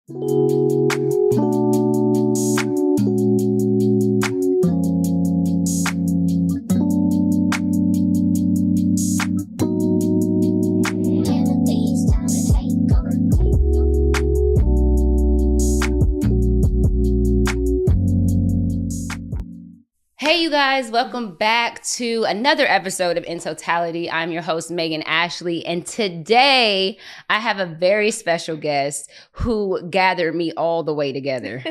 Hey, you guys, welcome back to another episode of In Totality. I'm your host, Megan Ashley, and today I have a very special guest who gathered me all the way together.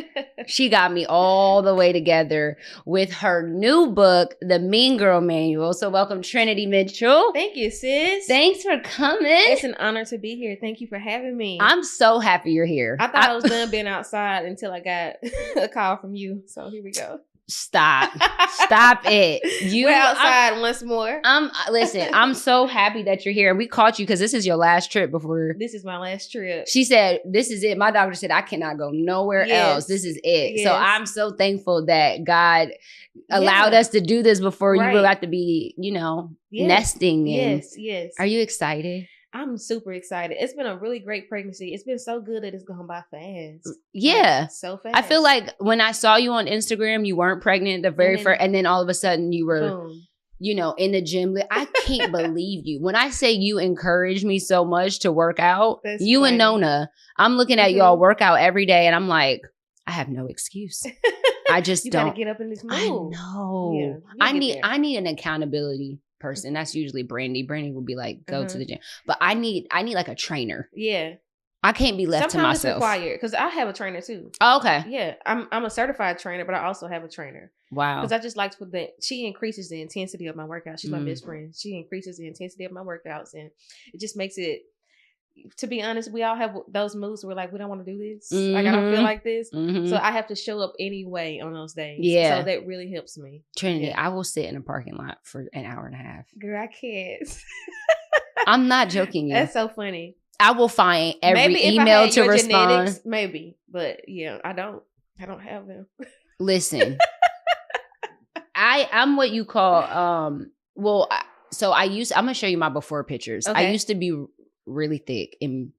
She got me all the way together with her new book, The Mean Girl Manual. So welcome, Trinity Mitchell. Thank you, sis. Thanks for coming. It's an honor to be here. Thank you for having me. I'm so happy you're here. I thought I was done being outside until I got a call from you. So here we go. Stop it. We're outside once more. Listen, I'm so happy that you're here. And we caught you because this is your last trip before. This is my last trip. She said, this is it. My doctor said, I cannot go nowhere else. This is it. Yes. So I'm so thankful that God allowed us to do this before you will have to be, nesting. Yes. Are you excited? I'm super excited. It's been a really great pregnancy. It's been so good that it's gone by fast. Yeah. Like, so fast. I feel like when I saw you on Instagram, you weren't pregnant the very first, and then all of a sudden you were, in the gym. I can't believe you. When I say you encourage me so much to work out, and Nona, I'm looking at y'all work out every day and I'm like, I have no excuse. I just don't. You gotta get up in this move. I know. Yeah, I need an accountability person. That's usually Brandy. Brandy will be like, go to the gym. But I need like a trainer. Yeah. I can't be left to myself. Sometimes it's required because I have a trainer too. Oh, okay. Yeah. I'm a certified trainer, but I also have a trainer. Wow. Because I just like she increases the intensity of my workouts. She's my best friend. She increases the intensity of my workouts and it just makes it, to be honest, we all have those moods where we're like, we don't want to do this. Like, I don't feel like this. So I have to show up anyway on those days. Yeah. So that really helps me. Trinity, I will sit in a parking lot for an hour and a half. Girl, I can't. I'm not joking you. That's so funny. I will find every maybe email to respond. Genetics, maybe. But yeah, I don't have them. Listen. I'm what you call, I'm going to show you my before pictures. Okay. I used to be really thick and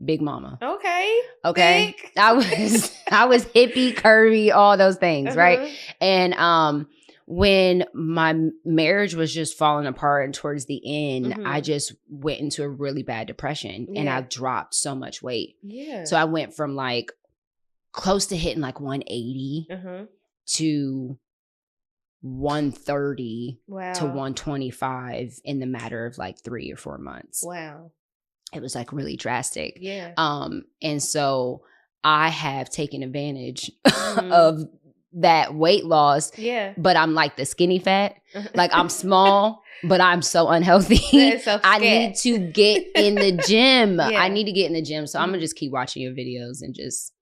big mama. Okay. Thick. I was hippie, curvy, all those things, right? And when my marriage was just falling apart and towards the end, I just went into a really bad depression and I dropped so much weight. Yeah. So I went from like close to hitting like 180 to 130 to 125 in the matter of like 3 or 4 months. Wow. It was like really drastic. Yeah. And so I have taken advantage of that weight loss. Yeah. But I'm like the skinny fat. Like I'm small, but I'm so unhealthy. So I need to get in the gym. I need to get in the gym. So I'm gonna just keep watching your videos and just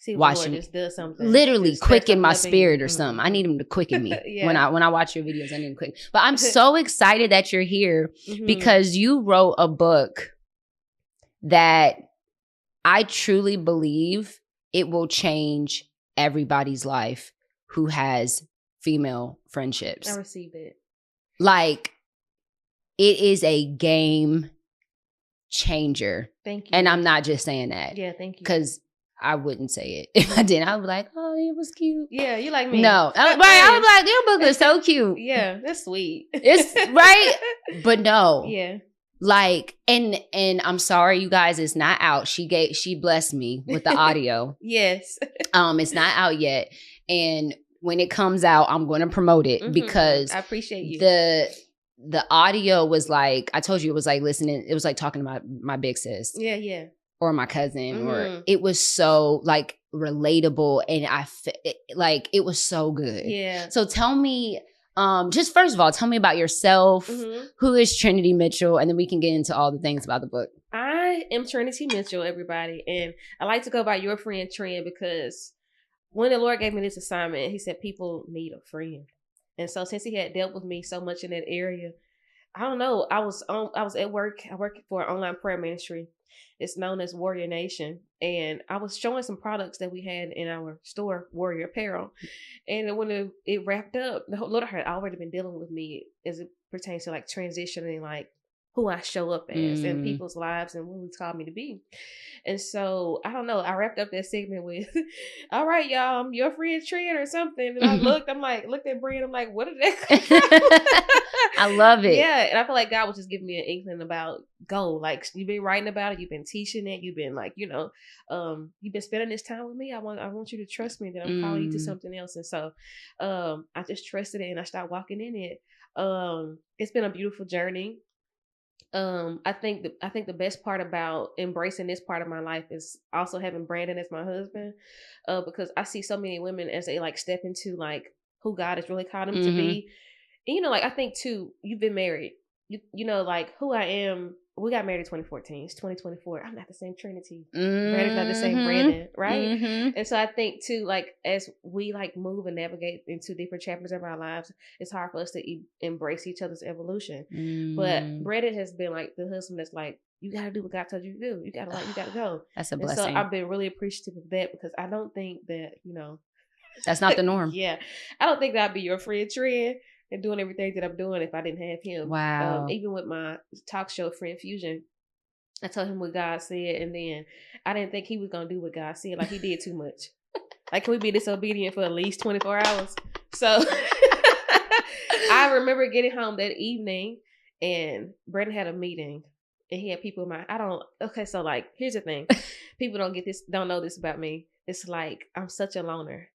watching just does something. Literally quicken my spirit or something. I need him to quicken me. When I watch your videos. I need him to quicken. But I'm so excited that you're here because you wrote a book that I truly believe it will change everybody's life who has female friendships. I received it. Like, it is a game changer. Thank you. And I'm not just saying that. Yeah, thank you. Because I wouldn't say it if I didn't. I would be like, oh, it was cute. Yeah, you like me. No. I was like, your book was so cute. Yeah, that's sweet. It's right. But no. Yeah. Like, and I'm sorry, you guys, it's not out. She blessed me with the audio. Yes. It's not out yet. And when it comes out, I'm going to promote it because I appreciate you. The audio was like, I told you, it was like listening. It was like talking to my big sis. Yeah. Or my cousin, or it was so like relatable, and it was so good. Yeah. So tell me, just first of all, tell me about yourself. Who is Trinity Mitchell, and then we can get into all the things about the book. I am Trinity Mitchell, everybody, and I like to go by your friend Trin because when the Lord gave me this assignment, He said people need a friend, and so since He had dealt with me so much in that area, I don't know. I was at work. I work for an online prayer ministry. It's known as Warrior Nation. And I was showing some products that we had in our store, Warrior Apparel. And when it wrapped up, the Lord had already been dealing with me as it pertains to like transitioning like who I show up as in people's lives and who He's called me to be. And so, I don't know, I wrapped up that segment with, all right, y'all, I'm your friend Trent or something. And I looked at Brand, I'm like, what did that I love it. Yeah, and I feel like God was just giving me an inkling about go. Like, you've been writing about it, you've been teaching it, you've been like, you've been spending this time with me. I want you to trust me that I'm calling you to something else. And so I just trusted it and I started walking in it. It's been a beautiful journey. I think the best part about embracing this part of my life is also having Brandon as my husband, because I see so many women as they like step into like who God has really called them to be. And, I think too, you've been married, like who I am. We got married in 2014. It's 2024. I'm not the same Trinity. Brandon's not the same Brandon, right? And so I think too, like as we like move and navigate into different chapters of our lives, it's hard for us to embrace each other's evolution. But Brandon has been like the husband that's like, you got to do what God told you to do. You got to go. That's a blessing. And so I've been really appreciative of that because I don't think that, that's not the norm. Yeah. I don't think that I'd be your friend Trent and doing everything that I'm doing if I didn't have him. Wow. Even with my talk show, Friend Fusion, I told him what God said, and then I didn't think he was going to do what God said. Like, he did too much. Like, can we be disobedient for at least 24 hours? So I remember getting home that evening, and Brandon had a meeting, and he had people in my, so like, here's the thing. People don't know this about me. It's like, I'm such a loner.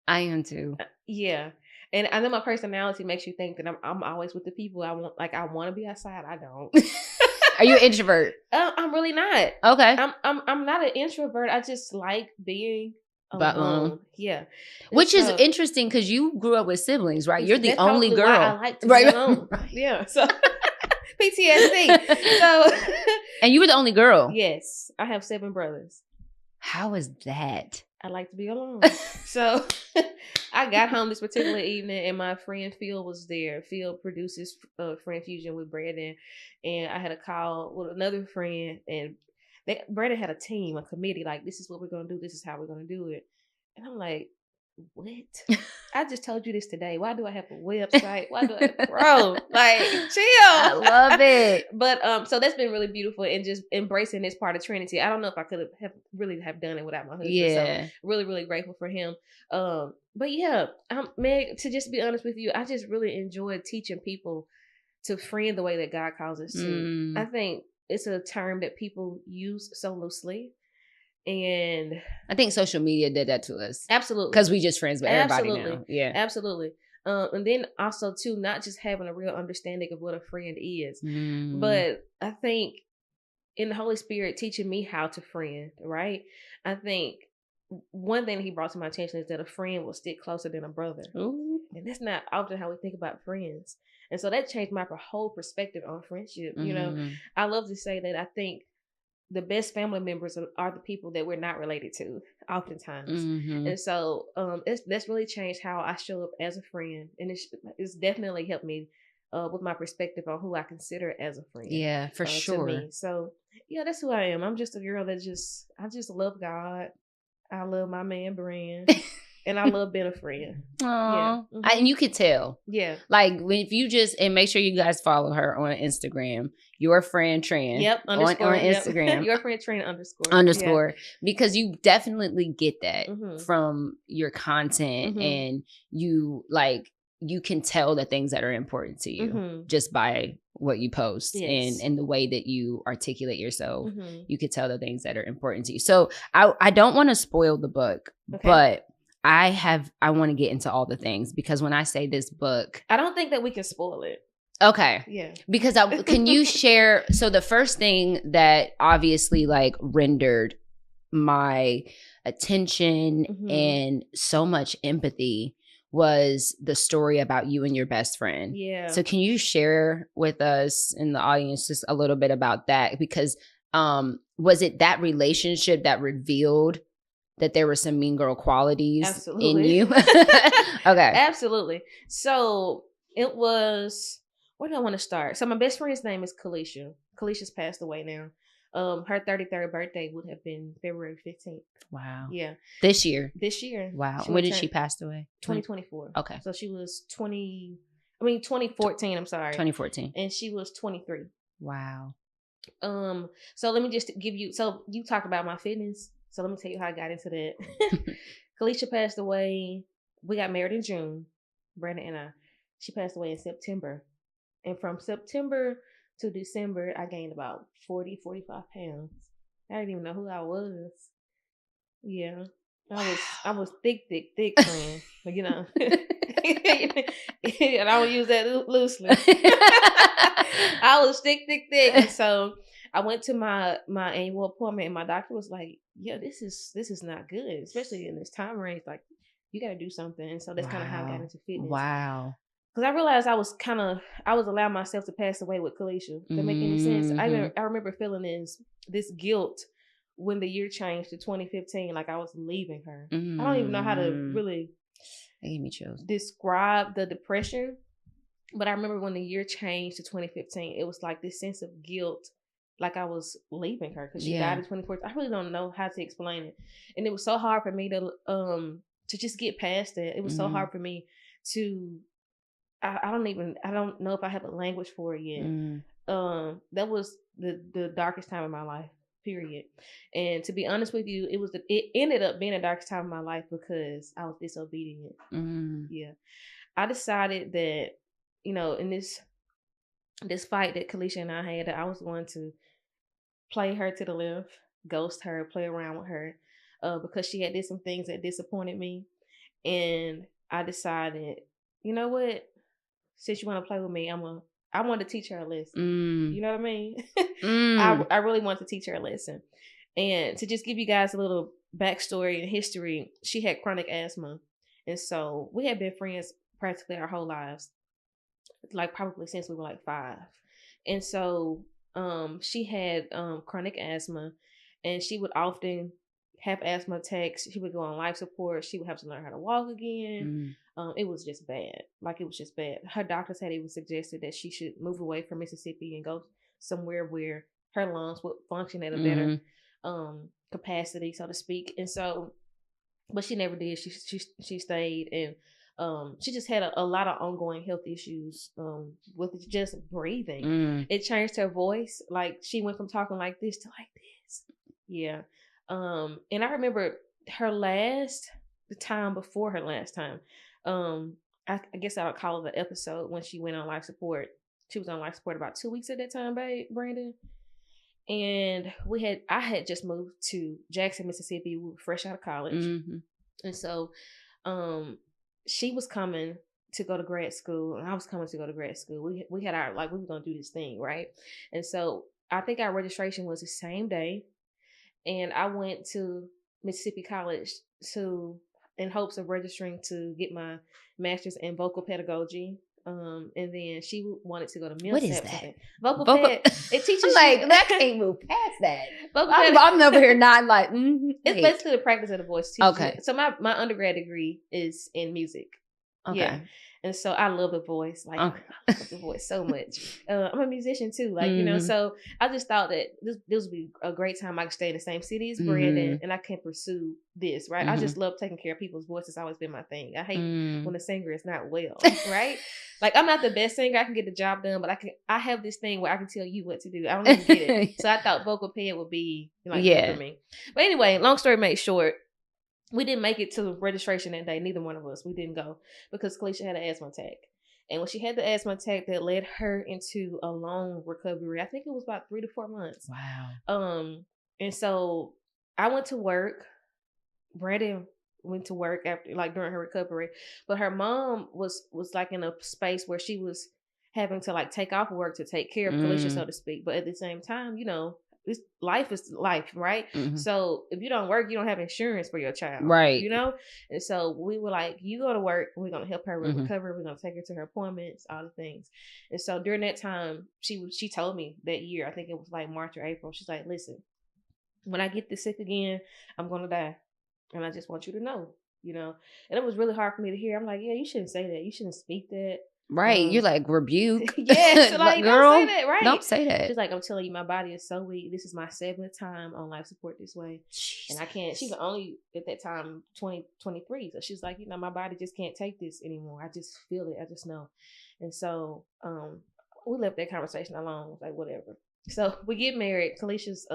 I am too. Yeah. And I know my personality makes you think that I'm always with the people I want. Like, I want to be outside. I don't. Are you an introvert? I'm really not. Okay. I'm not an introvert. I just like being alone. Yeah. Which is interesting because you grew up with siblings, right? You're the only girl. I like to be alone. Yeah. So PTSD. So. And you were the only girl. Yes. I have 7 brothers. How is that? I like to be alone. So I got home this particular evening and my friend Phil was there. Phil produces Friend Fusion with Brandon. And I had a call with another friend and Brandon had a team, a committee, like, this is what we're going to do. This is how we're going to do it. And I'm like, what? I just told you this today. Why do I have a website? Why do bro, like, chill. I love it. But so that's been really beautiful and just embracing this part of Trinity. I don't know if I could have really done it without my husband. Yeah. So really, really grateful for him. But yeah, Meg, to just be honest with you, I just really enjoyed teaching people to friend the way that God calls us to. I think it's a term that people use so loosely. And I think social media did that to us. Absolutely. Because we just friends with everybody now. Yeah. Absolutely. And then also too, not just having a real understanding of what a friend is, but I think in the Holy Spirit teaching me how to friend, right? I think one thing he brought to my attention is that a friend will stick closer than a brother. Ooh. And that's not often how we think about friends. And so that changed my whole perspective on friendship. I love to say that I think the best family members are the people that we're not related to oftentimes. And so that's really changed how I show up as a friend. And it's definitely helped me with my perspective on who I consider as a friend. Yeah, for sure. To me. So yeah, that's who I am. I'm just a girl that I just love God. I love my man Brand. And I love being a friend. Aww. Yeah. And you could tell. Yeah. Like, if you and make sure you guys follow her on Instagram. Your friend Tran. Yep. On Instagram. Your friend Tran _. Yeah. Because you definitely get that from your content. And you can tell the things that are important to you just by what you post. Yes. and the way that you articulate yourself. You could tell the things that are important to you. So I don't want to spoil the book, but I want to get into all the things because when I say this book, I don't think that we can spoil it. Okay. Yeah. Because can you share? So the first thing that obviously rendered my attention and so much empathy was the story about you and your best friend. Yeah. So can you share with us in the audience just a little bit about that? Because was it that relationship that revealed that there were some mean girl qualities in you? Okay. Absolutely. So it was, where do I want to start? So my best friend's name is Kalisha. Kalisha's passed away now. Her 33rd birthday would have been February 15th. Wow. Yeah. This year? Wow. When did she pass away? 2024. Okay. So she was 2014, I'm sorry. 2014. And she was 23. Wow. So let me just give you. So you talked about my fitness. So let me tell you how I got into that. Kalisha passed away. We got married in June. Brandon and I. She passed away in September. And from September to December, I gained about 40, 45 pounds. I didn't even know who I was. Yeah. I was thick, friend. You know. And I don't use that loosely. I was thick. And so I went to my annual appointment and my doctor was like, yeah, this is not good, especially in this time range. Like, you got to do something. And so that's kind of how I got into fitness. Wow. Because I realized I was allowing myself to pass away with Kalisha. Does that make any sense? I remember feeling this guilt when the year changed to 2015, like I was leaving her. I don't even know how to really describe the depression. But I remember when the year changed to 2015, it was like this sense of guilt, like I was leaving her because she died in 2014. I really don't know how to explain it. And it was so hard for me to just get past it. It was so hard for me to, I don't know if I have a language for it yet. That was the darkest time of my life, period. And to be honest with you, it ended up being the darkest time of my life because I was disobedient. Yeah. I decided that, you know, in this fight that Kalisha and I had, that I was going to play her to the left, ghost her, play around with her, because she had did some things that disappointed me. And I decided, you know what? Since you want to play with me, I want to teach her a lesson. You know what I mean? I really want to teach her a lesson. And to just give you guys a little backstory and history, she had chronic asthma. And so we had been friends practically our whole lives, like probably since we were like 5. And so she had chronic asthma, and she would often have asthma attacks. She would go on life support. She would have to learn how to walk again. It was just bad. Like, it was just bad. Her doctor said it was suggested that she should move away from Mississippi and go somewhere where her lungs would function at a better capacity, so to speak. And so, but she never did. She stayed, and she just had a lot of ongoing health issues with just breathing. It changed her voice. Like, she went from talking like this to like this. Yeah. And I remember the time before her last time. I guess I would call it an episode when she went on life support. She was on life support about 2 weeks at that time, babe, Brandon. And I had just moved to Jackson, Mississippi. We were fresh out of college. And so she was coming to go to grad school, and I was coming to go to grad school. We had our, like, we were going to do this thing, right? And so I think our registration was the same day. And I went to Mississippi College in hopes of registering to get my master's in vocal pedagogy. And then she wanted to go to ME&YOU. What is that? Vocal ped. It teaches like you. That can't move past that. I'm over here nodding like. It's basically the practice of the voice. Okay. So my undergrad degree is in music. Okay. Yeah. And so I love the voice. Like, okay. I love the voice so much. I'm a musician too. Like, you know, so I just thought that this would be a great time I could stay in the same city as Brandon, and I can pursue this, right? I just love taking care of people's voices. It's always been my thing. I hate when a singer is not well, right? Like, I'm not the best singer. I can get the job done, but I have this thing where I can tell you what to do. I don't even get it. So I thought vocal ped would be like good for me. But anyway, long story made short, we didn't make it to registration that day. Neither one of us. We didn't go because Kalisha had an asthma attack. And when she had the asthma attack, that led her into a long recovery. I think it was about 3 to 4 months. Wow. And so I went to work. Brandon went to work after, like, during her recovery. But her mom was like in a space where she was having to, like, take off work to take care of Kalisha, so to speak. But at the same time, you know, life is life, right? So if you don't work, you don't have insurance for your child, right? You know. And so we were like, you go to work, we're gonna help her recover, we're gonna take her to her appointments, all the things. And so during that time, she told me that year, I think it was like March or April, she's like, listen, when I get this sick again, I'm gonna die, and I just want you to know, you know. And it was really hard for me to hear. I'm like, yeah, you shouldn't say that, you shouldn't speak that. Right. You're like, rebuke. Yeah. So like, girl, don't say that, right? Don't say that. She's like, I'm telling you, my body is so weak. This is my 7th time on life support this way. Jesus. And I can't, she's only at that time 23. So she's like, you know, my body just can't take this anymore. I just feel it. I just know. And so we left that conversation alone. Like, whatever. So we get married. Kalicia's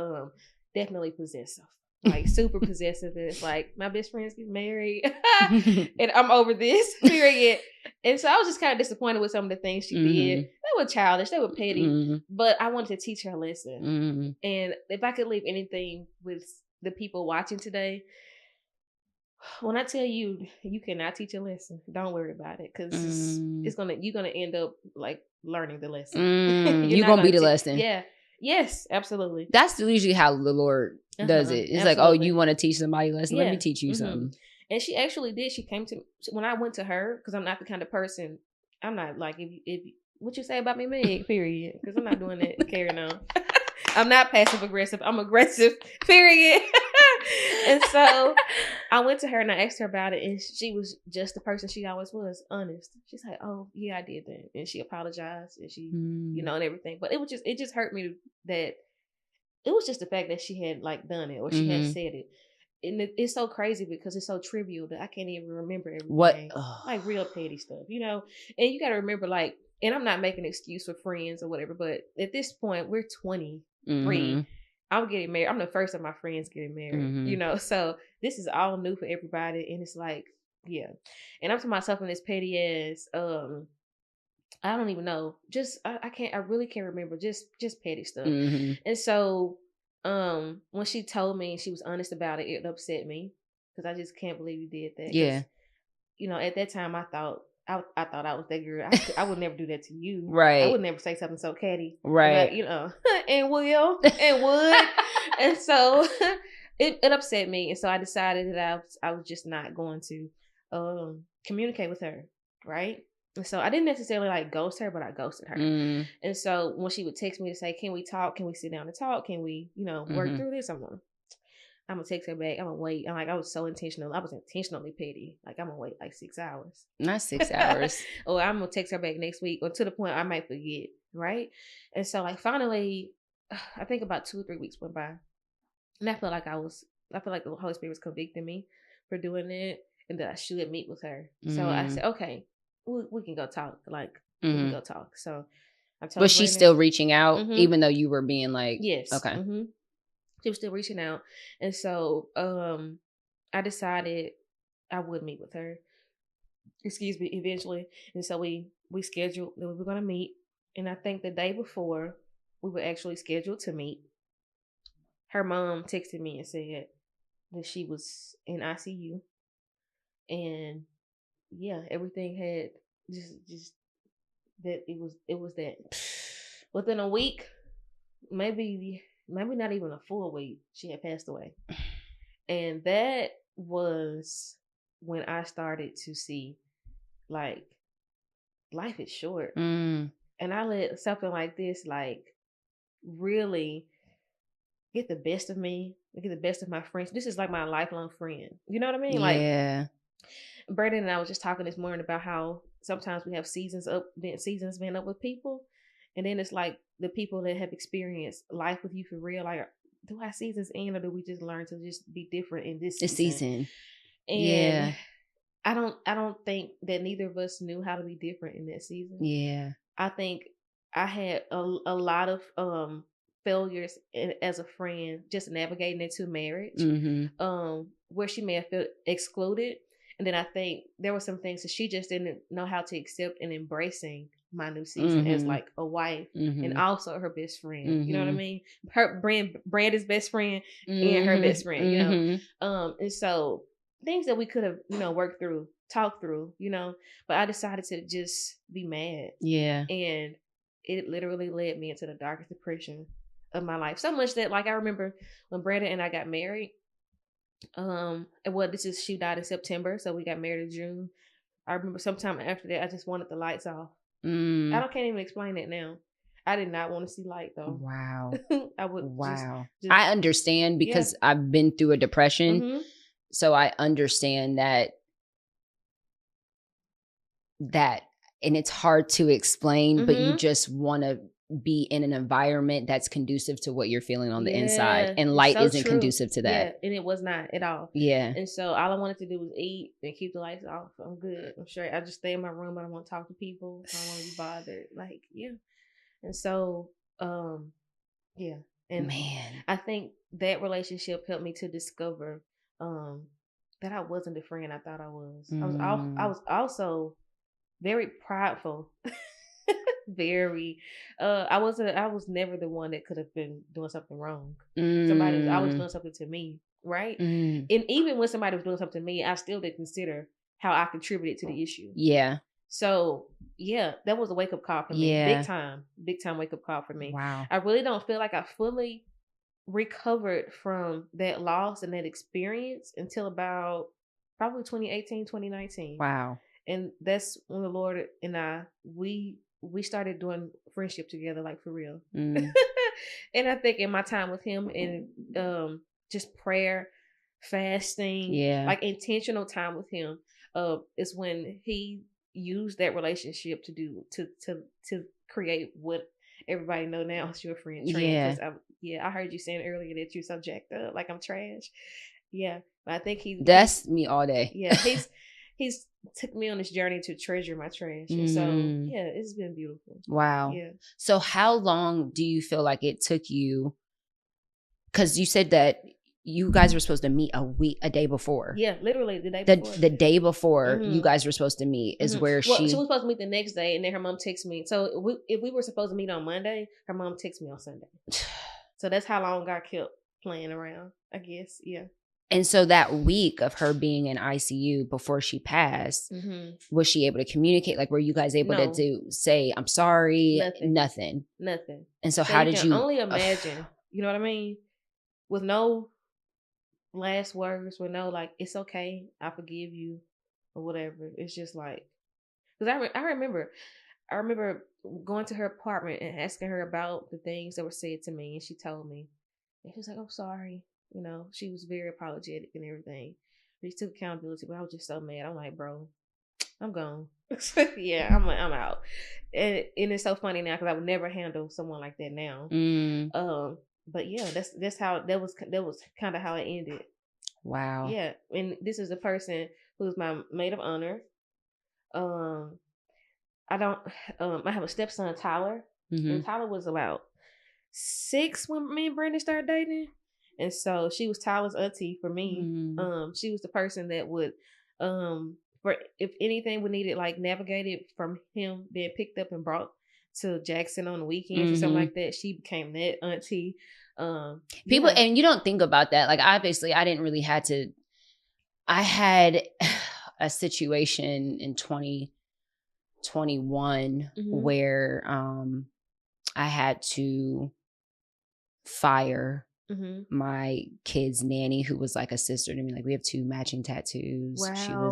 definitely possessive. Like, super possessive. And it's like, my best friends get married. And I'm over this, period. And so I was just kind of disappointed with some of the things she did. They were childish. They were petty. But I wanted to teach her a lesson. And if I could leave anything with the people watching today, when I tell you, you cannot teach a lesson, don't worry about it, because you're gonna end up like learning the lesson. You're gonna be the lesson. Yeah. Yes, absolutely. That's usually how the Lord does it. It's like, oh, you want to teach somebody a lesson? Let me teach you something. And she actually did. She came to when I went to her, because I'm not the kind of person. I'm not like if what you say about me, Meg. Period. Because I'm not doing that. Carrying on. I'm not passive aggressive. I'm aggressive. Period. And so I went to her and I asked her about it, and she was just the person she always was, honest. She's like, "Oh yeah, I did that," and she apologized, and she, and everything. But it just hurt me that it was just the fact that she had like done it or she had said it. And it's so crazy because it's so trivial that I can't even remember everything. Like real petty stuff, And you got to remember, like, and I'm not making an excuse for friends or whatever, but at this point, we're 23. I'm getting married. I'm the first of my friends getting married, So this is all new for everybody. And it's like, yeah. And I'm to myself in this petty ass, I don't even know. Just, I really can't remember. Just petty stuff. And so, when she told me she was honest about it, it upset me because I just can't believe you did that. Yeah. At that time I thought I thought I was that girl. I would never do that to you. Right. I would never say something so catty. Right. About, and would. And so it upset me. And so I decided that I was just not going to communicate with her. Right. And so I didn't necessarily like ghost her, but I ghosted her. And so when she would text me to say, "Can we talk? Can we sit down and talk? Can we, work through this?" I'm gonna text her back. I'm gonna wait. I'm like, I was so intentional. I was intentionally petty. Like, I'm gonna wait like 6 hours. Not 6 hours. Or I'm gonna text her back next week, or to the point I might forget. Right. And so like finally, I think about 2 or 3 weeks went by, and I feel like the Holy Spirit was convicting me for doing it, and that I should meet with her. So I said, okay. We can go talk. Like, we can go talk. So I told her. Was she still reaching out, even though you were being like, yes. Okay. She was still reaching out. And so I decided I would meet with her. Excuse me, eventually. And so we scheduled that we were going to meet. And I think the day before we were actually scheduled to meet, her mom texted me and said that she was in ICU. And yeah, everything had just that it was that within a week, maybe not even a full week, she had passed away. And that was when I started to see, like, life is short. And I let something like this, like, really get the best of me, get the best of my friends. This is like my lifelong friend. You know what I mean? Yeah. Like, Brandon and I was just talking this morning about how sometimes we have seasons been up with people, and then it's like the people that have experienced life with you for real. Like, do our seasons end, or do we just learn to just be different in this season? And I don't think that neither of us knew how to be different in that season. Yeah, I think I had a lot of failures as a friend, just navigating into marriage, where she may have felt excluded. And then I think there were some things that she just didn't know how to accept in embracing my new season as like a wife and also her best friend. You know what I mean? Her Brandon's best friend and her best friend, and so things that we could have, worked through, talked through, but I decided to just be mad. Yeah. And it literally led me into the darkest depression of my life. So much that, like, I remember when Brandon and I got married, she died in September, so we got married in June. I remember sometime after that, I just wanted the lights off. Can't even explain it now. I did not want to see light though. Wow. I would. Wow. Just I understand because I've been through a depression, so I understand that, and it's hard to explain, but you just want to be in an environment that's conducive to what you're feeling on the inside, and light isn't conducive to that. Yeah, and it was not at all. Yeah. And so all I wanted to do was eat and keep the lights off. I'm good. I'm straight. I just stay in my room. I don't want to talk to people. I don't want to be bothered. Like, yeah. And so, yeah. And Man. I think that relationship helped me to discover that I wasn't the friend I thought I was. I was also very prideful. Very. I was never the one that could have been doing something wrong. Somebody was always doing something to me, right? And even when somebody was doing something to me, I still did consider how I contributed to the issue. Yeah. So yeah, that was a wake up call for me. Yeah. Big time wake up call for me. Wow. I really don't feel like I fully recovered from that loss and that experience until about probably 2018, 2019. Wow. And that's when the Lord and we started doing friendship together, like for real. And I think in my time with him and just prayer, fasting, like intentional time with him, is when he used that relationship to create what everybody know now is your friend Trent. I heard you saying earlier that you're so jacked up, like I'm trash. Yeah, but I think that's me all day. Yeah, he's took me on this journey to treasure my trash, and so yeah, it's been beautiful. Wow. Yeah. So how long do you feel like it took you? Because you said that you guys were supposed to meet a day before. Yeah, literally the day before. The day before you guys were supposed to meet is where she was supposed to meet the next day, and then her mom texted me. So if we were supposed to meet on Monday, her mom texted me on Sunday. So that's how long I kept playing around, I guess. Yeah. And so that week of her being in ICU before she passed, was she able to communicate? Like, were you guys able to say, I'm sorry? Nothing. And so how did you only imagine, you know what I mean? With no last words, with no like, it's okay, I forgive you or whatever. It's just like, because I remember going to her apartment and asking her about the things that were said to me, and she told me, and she was like, I'm sorry. You know, she was very apologetic and everything. She took accountability, but I was just so mad. I'm like, bro, I'm gone. Yeah, I'm out. And it's so funny now because I would never handle someone like that now. But yeah, that's how that was kind of how it ended. Wow. Yeah, and this is a person who's my maid of honor. I have a stepson, Tyler, and Tyler was about 6 when me and Brandon started dating. And so she was Tyler's auntie for me. She was the person that would, for if anything we needed like navigated from him being picked up and brought to Jackson on the weekends or something like that, she became that auntie. People, and you don't think about that. Like, obviously, I didn't really had to. I had a situation in 2021 where I had to fire my kid's nanny, who was like a sister to me. Like, we have 2 matching tattoos. Wow.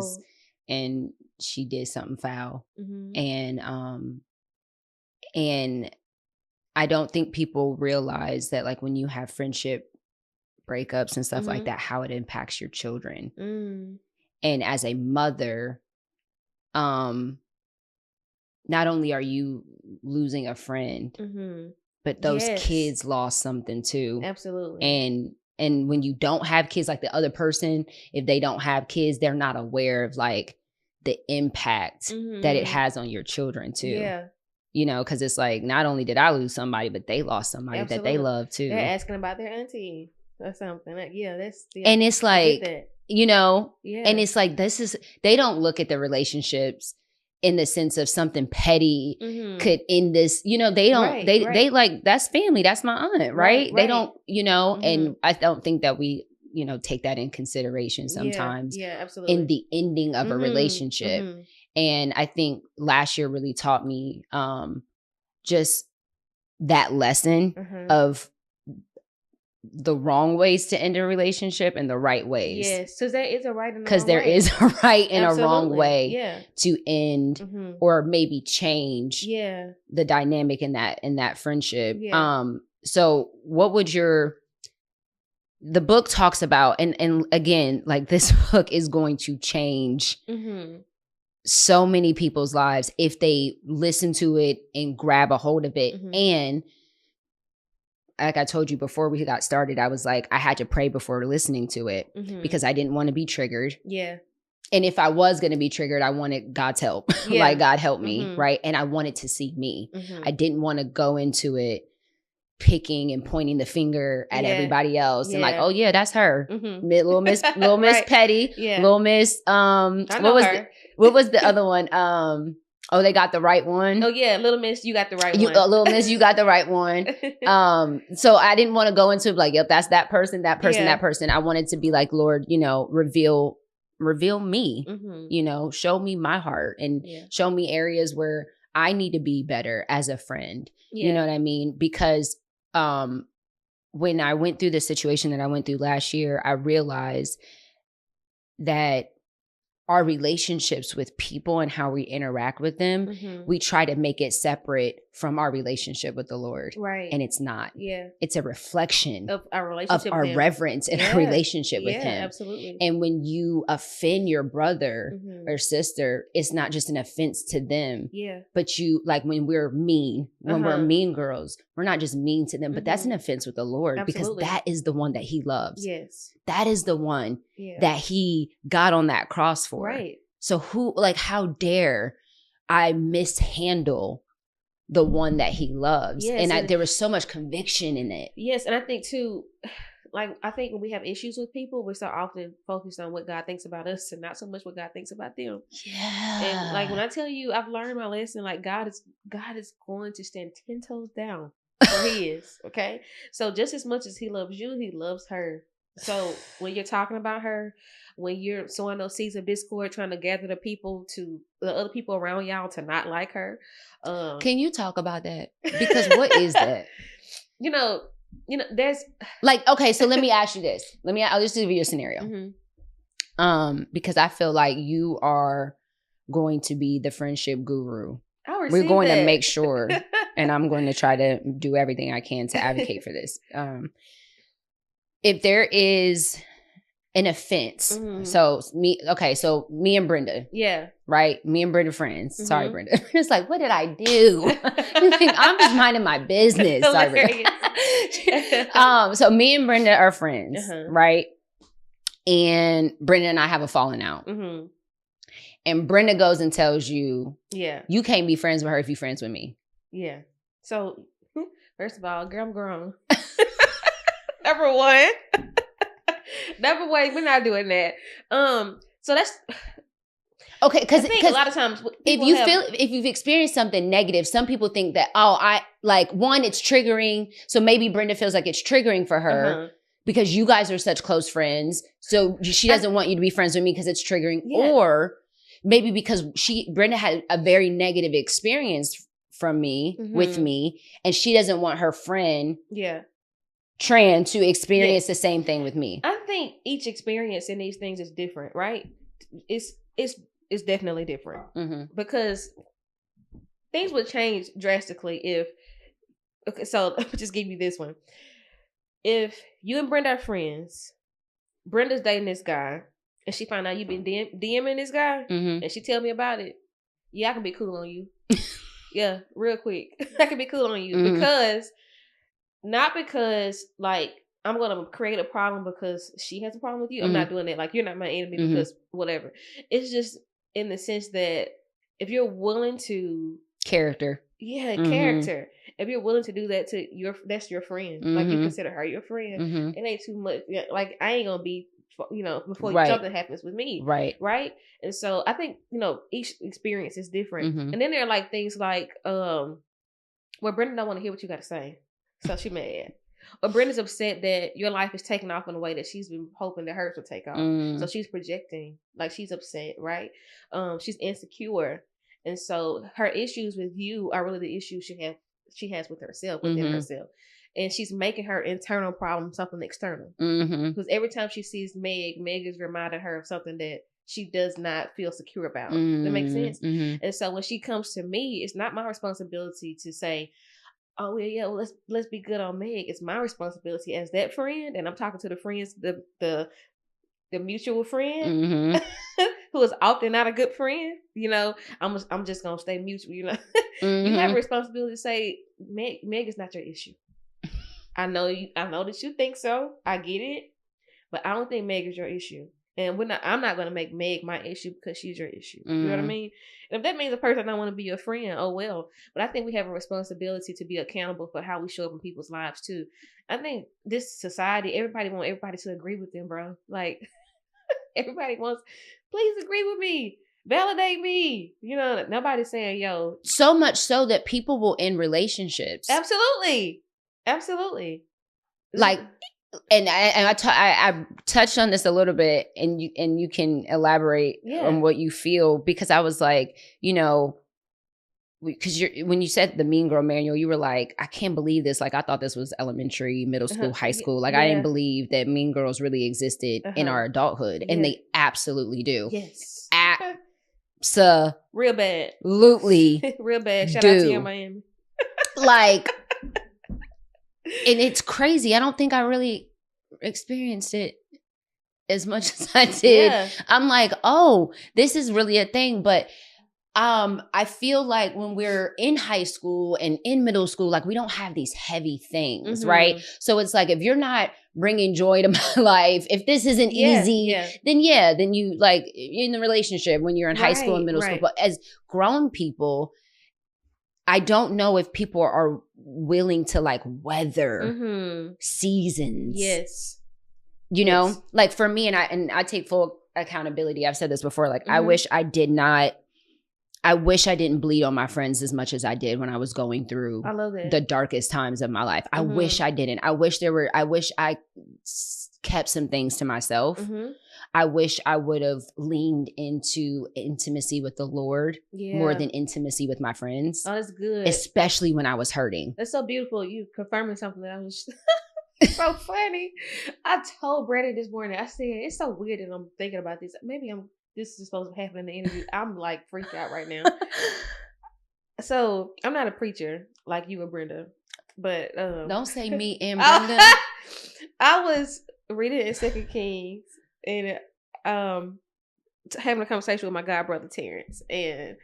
She did something foul. And I don't think people realize that, like, when you have friendship breakups and stuff like that, how it impacts your children. And as a mother, not only are you losing a friend, but those kids lost something too. Absolutely. And when you don't have kids, like the other person, if they don't have kids, they're not aware of like the impact that it has on your children too. Yeah. You know, because it's like, not only did I lose somebody, but they lost somebody that they love too. They're asking about their auntie or something. Like, and it's like, you know, and it's like, they don't look at the relationships in the sense of something petty could end this, you know, they don't, they like, that's family. That's my aunt, right? They don't, you know, and I don't think that we, you know, take that in consideration sometimes absolutely. in the ending of a relationship. And I think last year really taught me just that lesson of the wrong ways to end a relationship and the right ways. Yes, so there is a right and a wrong way. Because there is a right and a wrong way to end or maybe change the dynamic in that friendship. So what would the book talks about, and again, like, this book is going to change so many people's lives if they listen to it and grab a hold of it. And like I told you before we got started, I was like, I had to pray before listening to it because I didn't want to be triggered. Yeah. And if I was going to be triggered, I wanted God's help. Yeah. Like, God help me, Mm-hmm. right? And I wanted to see me. Mm-hmm. I didn't want to go into it picking and pointing the finger at everybody else and like, oh yeah, that's her. Mm-hmm. Little Miss right. Petty. Yeah. Little Miss what was the other one? Oh, they got the right one. Oh yeah, Little Miss, you got the right one. Little Miss, you got the right one. So I didn't want to go into like, yep, that's that person. That person. I wanted to be like, Lord, reveal me, show me my heart and show me areas where I need to be better as a friend. You know what I mean? Because when I went through the situation that I went through last year, I realized that our relationships with people and how we interact with them, we try to make it separate from our relationship with the Lord. Right. And it's not. Yeah. It's a reflection of our relationship of our reverence and our relationship with him. Absolutely. And when you offend your brother or sister, it's not just an offense to them. Yeah. But you, like when we're mean, when we're mean girls, we're not just mean to them, but that's an offense with the Lord because that is the one that he loves. Yes. That is the one that he got on that cross for. Right. So how dare I mishandle the one that he loves? Yes, and there was so much conviction in it. Yes. And I think too, I think when we have issues with people, we're so often focused on what God thinks about us and not so much what God thinks about them. Yeah. And when I tell you, I've learned my lesson, God is going to stand 10 toes down where he is. Okay. So just as much as he loves you, he loves her. So when you're talking about her, when you're sowing those seeds of discord, trying to gather the other people around y'all to not like her. Can you talk about that? Because what is that? There's okay, so let me ask you this. I'll just give you a scenario. Because I feel like you are going to be the friendship guru. We're going to make sure, and I'm going to try to do everything I can to advocate for this. If there is an offense, so me and Brenda, right? Me and Brenda friends. Sorry, Brenda. It's like, what did I do? I'm just minding my business. Sorry, Brenda. So me and Brenda are friends, right? And Brenda and I have a falling out. And Brenda goes and tells you, you can't be friends with her if you're friends with me. Yeah. So first of all, girl, I'm grown. Number one, we're not doing that. So that's okay. Because a lot of times, if you've experienced something negative, some people think that it's triggering. So maybe Brenda feels like it's triggering for her because you guys are such close friends. So she doesn't want you to be friends with me because it's triggering, or maybe because Brenda had a very negative experience from me with me, and she doesn't want her friend. Tran to experience the same thing with me. I think each experience in these things is different, right? It's definitely different because things would change drastically if. Okay, so let me just give you this one. If you and Brenda are friends, Brenda's dating this guy, and she find out you've been DMing this guy, and she tell me about it. Yeah, I can be cool on you. Yeah, real quick, I can be cool on you because. Not because I'm going to create a problem because she has a problem with you. I'm not doing that. You're not my enemy because whatever. It's just in the sense that if you're willing to character. Yeah, character. If you're willing to do that that's your friend. You consider her your friend. It ain't too much. I ain't going to be, before something happens with me. Right. Right. And so I think, each experience is different. And then there are things where Brenda don't want to hear what you got to say. So she mad. Or Brenda's upset that your life is taking off in a way that she's been hoping that hers will take off. So she's projecting, she's upset, right? She's insecure. And so her issues with you are really the issues she has with herself, within herself. And she's making her internal problem something external. Because every time she sees Meg is reminding her of something that she does not feel secure about. That makes sense? And so when she comes to me, it's not my responsibility to say, oh yeah, well, let's be good on Meg. It's my responsibility as that friend, and I'm talking to the friends, the mutual friend who is often not a good friend. I'm just gonna stay mutual. You have a responsibility to say, Meg is not your issue. I know that you think so. I get it, but I don't think Meg is your issue. And I'm not going to make Meg my issue because she's your issue. Mm-hmm. You know what I mean? And if that means a person don't want to be your friend, oh well. But I think we have a responsibility to be accountable for how we show up in people's lives too. I think this society, everybody wants everybody to agree with them, bro. Like everybody wants, please agree with me. Validate me. You know, nobody's saying, yo. So much so that people will end relationships. Absolutely. Absolutely. Like, and I touched on this a little bit, and you can elaborate on what you feel, because I was like, you know, because when you said the Mean Girl manual, you were like, I can't believe this. Like, I thought this was elementary, middle school, high school. Like, I didn't believe that Mean Girls really existed in our adulthood, and they absolutely do. Yes. Real bad. Absolutely. Real bad. Shout out to you, Miami. Like, and it's crazy. I don't think I really experienced it as much as I did. Yeah. I'm like, oh, this is really a thing. But I feel like when we're in high school and in middle school, like we don't have these heavy things, right? So it's like, if you're not bringing joy to my life, if this isn't easy, then you like in the relationship when you're in high school and middle school. But as grown people, I don't know if people are willing to like weather seasons. Yes. You know, like for me, and I take full accountability. I've said this before. Like, I wish I didn't bleed on my friends as much as I did when I was going through the darkest times of my life. I wish I didn't. I wish I kept some things to myself. I wish I would have leaned into intimacy with the Lord more than intimacy with my friends. Oh, that's good. Especially when I was hurting. That's so beautiful. You confirming something that I was so funny. I told Brandon this morning, I said, it's so weird that I'm thinking about this. Maybe this is supposed to happen in the interview. I'm like freaked out right now. So I'm not a preacher like you or Brenda, but don't say me and Brenda. I was reading in 2 Kings and having a conversation with my god brother Terrence, and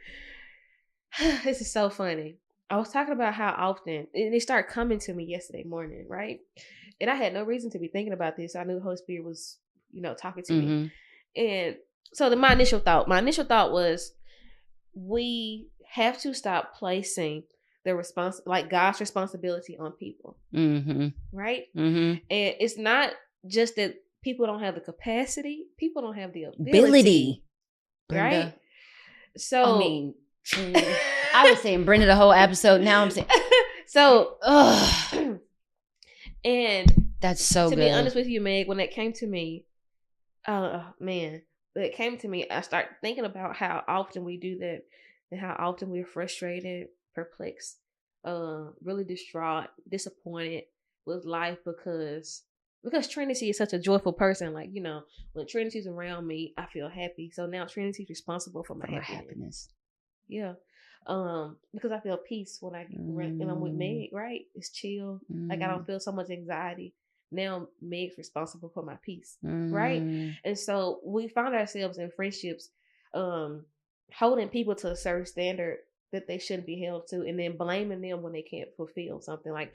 this is so funny. I was talking about how often, and they started coming to me yesterday morning, right? And I had no reason to be thinking about this. I knew the Holy Spirit was, talking to me. And so my initial thought was, we have to stop placing God's responsibility on people. Right? And it's not just that people don't have the capacity, people don't have the ability. Right? Brenda. So I mean, I was saying Brenda the whole episode. Now I'm saying so. And that's so to good. be honest with you, Meg, when it came to me, when it came to me, I started thinking about how often we do that, and how often we're frustrated, perplexed, really distraught, disappointed with life because Trinity is such a joyful person. Like, when Trinity's around me, I feel happy. So now Trinity's responsible for my happiness. Yeah. Because I feel peace when I'm with Meg, right? It's chill. Like, I don't feel so much anxiety. Now Meg's responsible for my peace, right? And so we found ourselves in friendships, holding people to a certain standard that they shouldn't be held to, and then blaming them when they can't fulfill something. Like,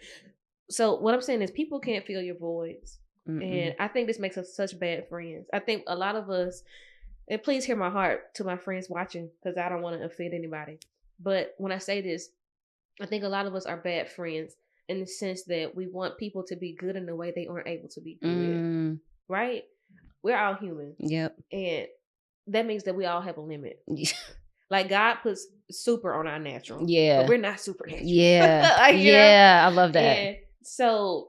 so what I'm saying is, people can't fill your voids. And I think this makes us such bad friends. I think a lot of us, and please hear my heart to my friends watching, because I don't want to offend anybody. But when I say this, I think a lot of us are bad friends in the sense that we want people to be good in the way they aren't able to be good. Right? We're all human. Yep. And that means that we all have a limit. Like, God puts super on our natural. Yeah. But we're not supernatural. Yeah. I love that. And so,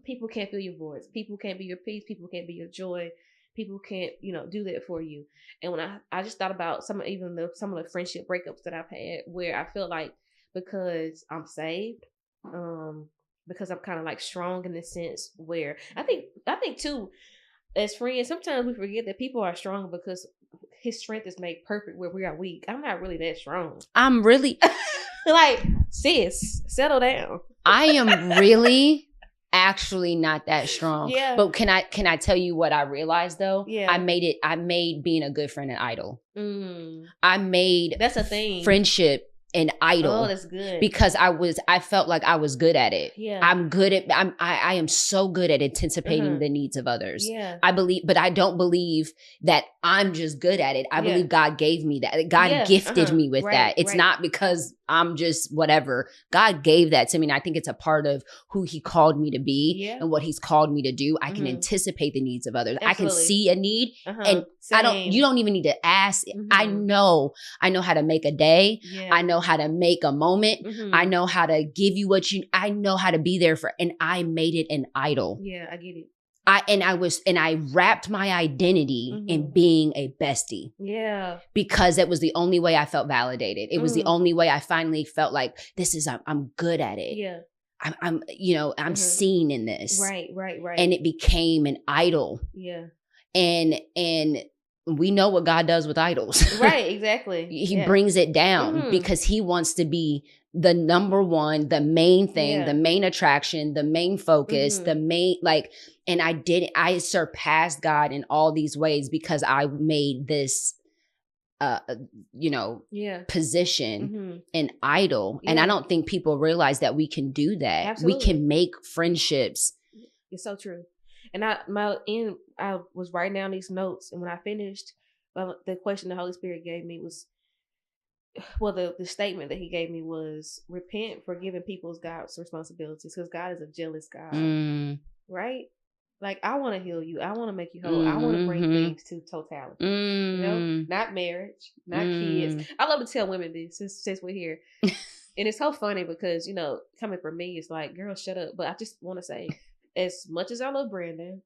people can't fill your voids. People can't be your peace. People can't be your joy. People can't, do that for you. And when I just thought about some of the friendship breakups that I've had, where I feel like, because I'm saved, because I'm kind of like strong in the sense where I think too, as friends, sometimes we forget that people are strong because His strength is made perfect where we are weak. I'm not really that strong. I'm really like, sis, settle down. I am really actually not that strong. Yeah. But can I tell you what I realized though? Yeah. I made being a good friend an idol. I made that's a thing. Friendship an idol. Oh, that's good. Because I felt like I was good at it. Yeah. I am so good at anticipating the needs of others. Yeah. But I don't believe that I'm just good at it. I believe God gave me that. God gifted me with that. It's not because I'm just whatever. God gave that to me. And I think it's a part of who he called me to be and what he's called me to do. I can anticipate the needs of others. Absolutely. I can see a need and Same. you don't even need to ask. I know how to make a day. Yeah. I know how to make a moment. I know how to give you I know how to be there and I made it an idol. Yeah, I get it. I wrapped my identity in being a bestie. Yeah. Because it was the only way I felt validated. It was the only way I finally felt like I'm good at it. Yeah. I'm seen in this. Right. And it became an idol. Yeah. And we know what God does with idols. Right, exactly. He brings it down because he wants to be the number one, the main thing, the main attraction, the main focus, the main, and I surpassed God in all these ways because I made this, position an idol. Yeah. And I don't think people realize that we can do that. Absolutely. We can make friendships. It's so true. And I was writing down these notes, and when I finished, the question the Holy Spirit gave me was, the statement that he gave me was, repent for giving people's God's responsibilities, because God is a jealous God, right? Like, I want to heal you. I want to make you whole. I want to bring things to totality, not marriage, not kids. I love to tell women this since we're here. And it's so funny because, coming from me, it's like, girl, shut up. But I just want to say, as much as I love Brandon,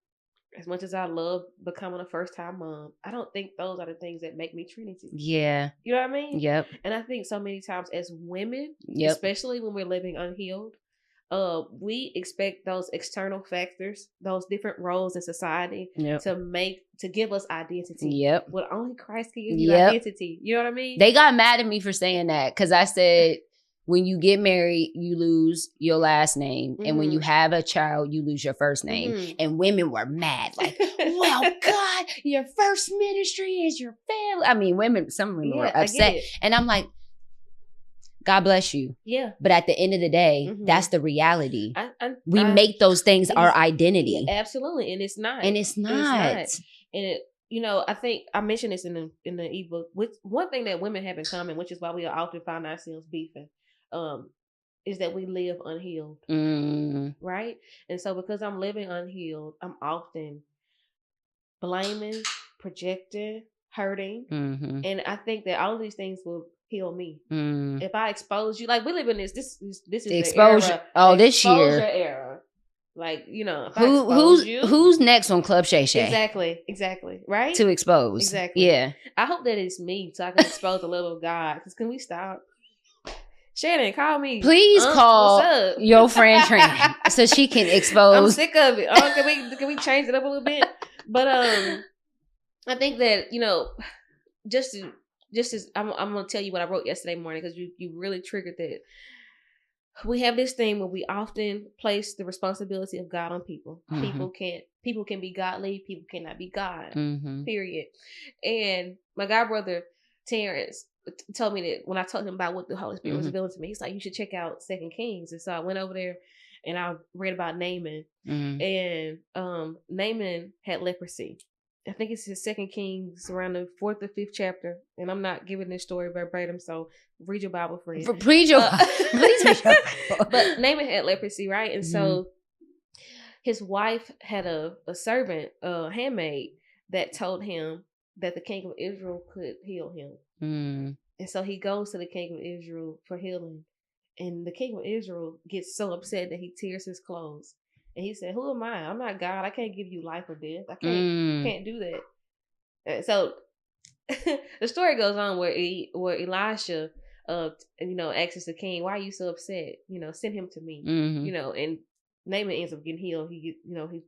as much as I love becoming a first-time mom, I don't think those are the things that make me Trinity. Yeah. You know what I mean? Yep. And I think so many times as women, especially when we're living unhealed, we expect those external factors, those different roles in society to give us identity. Yep. Well, only Christ can give you identity. You know what I mean? They got mad at me for saying that because I said, when you get married, you lose your last name. And when you have a child, you lose your first name. And women were mad. Like, well, God, your first ministry is your family. I mean, some women were upset. And I'm like, God bless you. Yeah. But at the end of the day, that's the reality. We make those things our identity. Yeah, absolutely. And it's not. And I think I mentioned this in the ebook. One thing that women have in common, which is why we often find ourselves beefing, is that we live unhealed. Right? And so because I'm living unhealed, I'm often blaming, projecting, hurting. And I think that all of these things will heal me. If I expose you, like, we live in this is the exposure. This year era. Like, if I expose you, who's next on Club Shay Shay? Exactly. Right? To expose. Exactly. Yeah. I hope that it's me so I can expose a little God. Because can we stop? Shannon, call me. Please call your friend Trinity so she can expose. I'm sick of it. Can we change it up a little bit? But I think that just as I'm gonna tell you what I wrote yesterday morning, because you really triggered that. We have this thing where we often place the responsibility of God on people. People can be godly, people cannot be God. Period. And my god brother Terrence told me that when I told him about what the Holy Spirit was revealing to me, he's like, you should check out 2 Kings. And so I went over there and I read about Naaman. And Naaman had leprosy. I think it's his 2 Kings, around the 4th or 5th chapter. And I'm not giving this story verbatim, so read your Bible, friend. Please read your Bible. But Naaman had leprosy, right? And so his wife had a servant, a handmaid, that told him that the king of Israel could heal him. And so he goes to the king of Israel for healing. And the king of Israel gets so upset that he tears his clothes. And he said, who am I? I'm not God. I can't give you life or death. I can't do that. And so the story goes on where Elisha, asks the king, why are you so upset? Send him to me. And Naaman ends up getting healed. He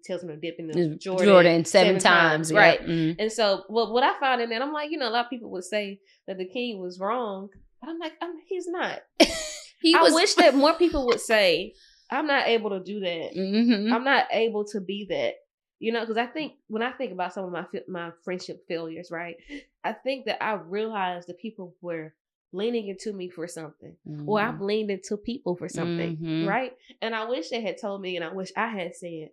tells him to dip in the Jordan 7 times. Right. And so what I found in that, I'm like, a lot of people would say that the king was wrong. But I'm like, he's not. I wish that more people would say, I'm not able to do that. I'm not able to be that. Because I think when I think about some of my friendship failures, right, I think that I realized the people where leaning into me for something, or I've leaned into people for something, right? And I wish they had told me, and I wish I had said,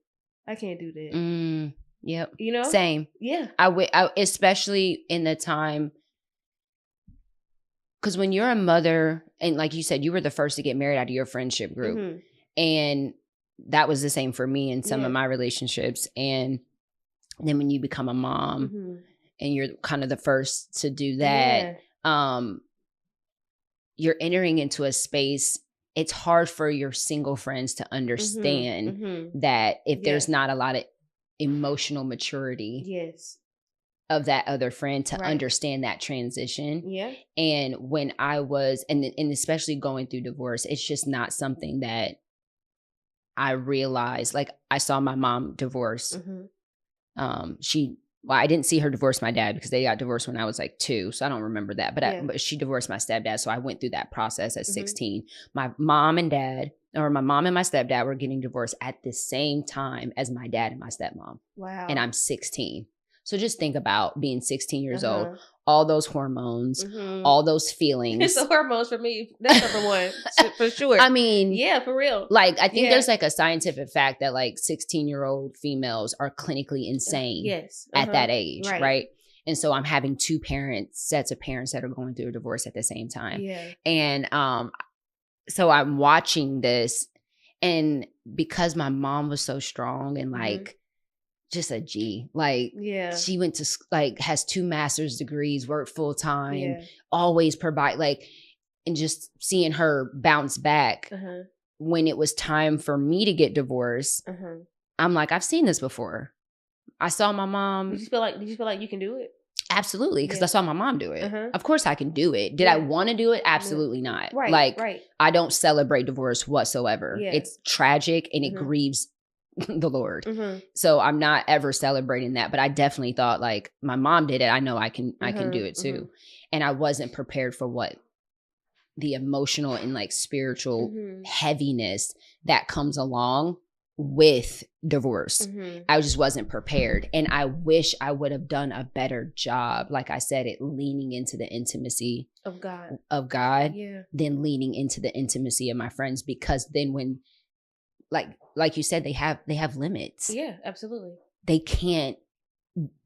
I can't do that. Yep. You know? Same. Yeah. I especially in the time, because when you're a mother, and like you said, you were the first to get married out of your friendship group. And that was the same for me in some of my relationships. And then when you become a mom and you're kind of the first to do that, you're entering into a space. It's hard for your single friends to understand that if there's not a lot of emotional maturity of that other friend to understand that transition. Yeah. And when I was, and especially going through divorce, it's just not something that I realized. Like, I saw my mom divorce. I didn't see her divorce my dad because they got divorced when I was like 2. So I don't remember that. But she divorced my stepdad. So I went through that process at 16. My mom and my stepdad were getting divorced at the same time as my dad and my stepmom. Wow. And I'm 16. So just think about being 16 years old, all those hormones, all those feelings. It's the hormones for me. That's number one, for sure. I mean, yeah, for real. Like, I think there's like a scientific fact that like 16-year-old females are clinically insane at that age, right? And so I'm having 2 sets of parents that are going through a divorce at the same time. Yeah. And so I'm watching this, and because my mom was so strong and like, just a G, like, she went to like, has 2 master's degrees, worked full time, always provide, like, and just seeing her bounce back when it was time for me to get divorced. I'm like, I've seen this before. I saw my mom. Did you feel like you can do it? Absolutely, because I saw my mom do it. Of course I can do it. Did I want to do it? Absolutely not. Right. I don't celebrate divorce whatsoever. It's tragic and it grieves the Lord. So I'm not ever celebrating that, but I definitely thought, like, my mom did it. I know I can do it too. And I wasn't prepared for what the emotional and like spiritual heaviness that comes along with divorce. I just wasn't prepared. And I wish I would have done a better job, like I said, at leaning into the intimacy of God than leaning into the intimacy of my friends, because then when like you said, they have limits. Yeah, absolutely. They can't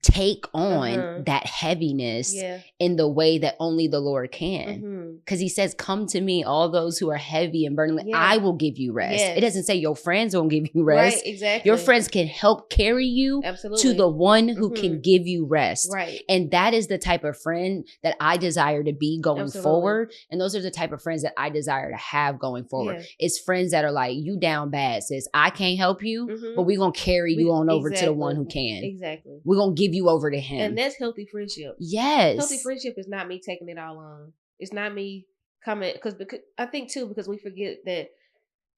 take on that heaviness in the way that only the Lord can. Because he says, come to me, all those who are heavy and burdened, I will give you rest. It doesn't say your friends won't give you rest. Right, exactly. Your friends can help carry you to the one who can give you rest. Right. And that is the type of friend that I desire to be going forward. And those are the type of friends that I desire to have going forward. It's friends that are like, you down bad, sis. I can't help you, but we're going to carry you on over to the one who can. Exactly. We're going to give you over to him. And that's healthy friendship. Yes. Healthy friendship is not me taking it all on. It's not me coming, because I think too, because we forget that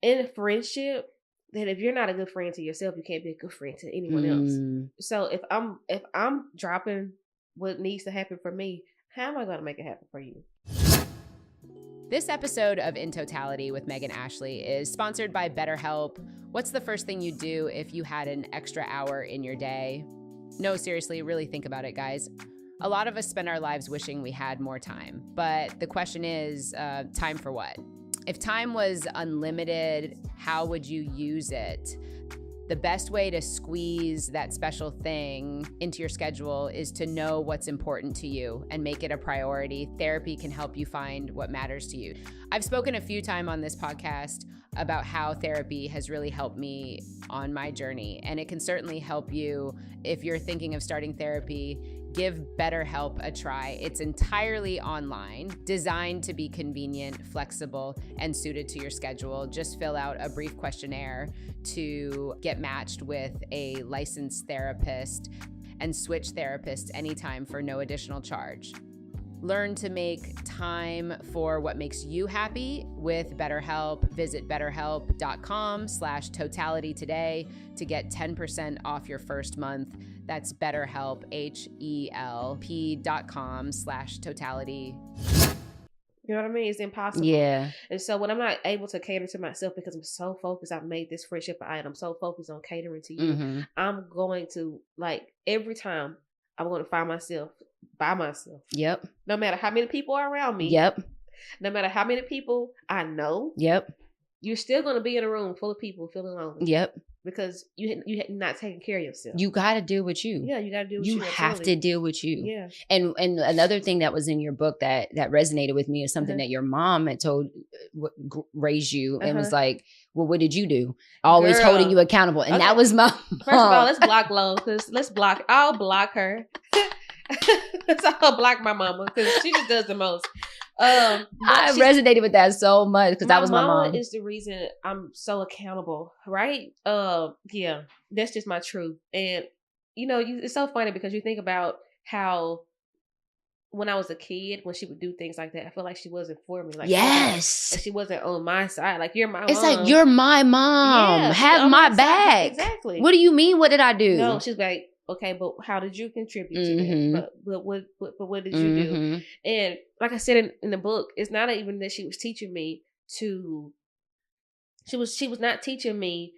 in friendship, that if you're not a good friend to yourself, you can't be a good friend to anyone else. So if I'm dropping what needs to happen for me, how am I going to make it happen for you? This episode of In Totality with Meg and Ashley is sponsored by BetterHelp. What's the first thing you'd do if you had an extra hour in your day? No, seriously, really think about it, guys. A lot of us spend our lives wishing we had more time, but the question is, time for what? If time was unlimited, how would you use it? The best way to squeeze that special thing into your schedule is to know what's important to you and make it a priority. Therapy can help you find what matters to you. I've spoken a few times on this podcast about how therapy has really helped me on my journey, and it can certainly help you if you're thinking of starting therapy. Give BetterHelp a try. It's entirely online, designed to be convenient, flexible, and suited to your schedule. Just fill out a brief questionnaire to get matched with a licensed therapist and switch therapists anytime for no additional charge. Learn to make time for what makes you happy with BetterHelp. Visit betterhelp.com/totality today to get 10% off your first month. That's BetterHelp, HELP.com/totality. You know what I mean? It's impossible. Yeah. And so when I'm not able to cater to myself because I'm so focused, I've made this friendship an item, I'm so focused on catering to you, I'm going to, like, every time I'm going to find myself by myself. Yep. No matter how many people are around me. Yep. No matter how many people I know, Yep. you're still going to be in a room full of people feeling lonely. Yep. Because you're not taking care of yourself. You got to deal with you. Yeah, you got to deal with you. You have to deal with you. Yeah. And another thing that was in your book that resonated with me is something that your mom had told, raised you and was like, well, what did you do? Always holding you accountable. And that was my mom. First of all, let's block Lo, because I'll block her. I'll block my mama because she just does the most. I resonated with that so much because that was my mom. Is the reason I'm so accountable, right? Yeah, that's just my truth. And it's so funny because you think about how when I was a kid, when she would do things like that, I feel like she wasn't for me. Like, yes, she wasn't on my side. Like, you're my mom. It's like, you're my mom. Yeah, have my back. Exactly. What do you mean? What did I do? No, she's like, okay, but how did you contribute to that? But what did you do? And like I said in the book, it's not even that she was teaching me to. She was not teaching me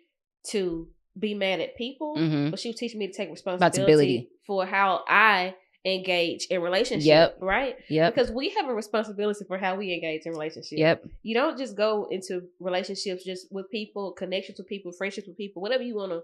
to be mad at people, but she was teaching me to take responsibility for how I engage in relationships, right? Yep. Because we have a responsibility for how we engage in relationships. Yep. You don't just go into relationships just with people, connections with people, friendships with people, whatever you want to.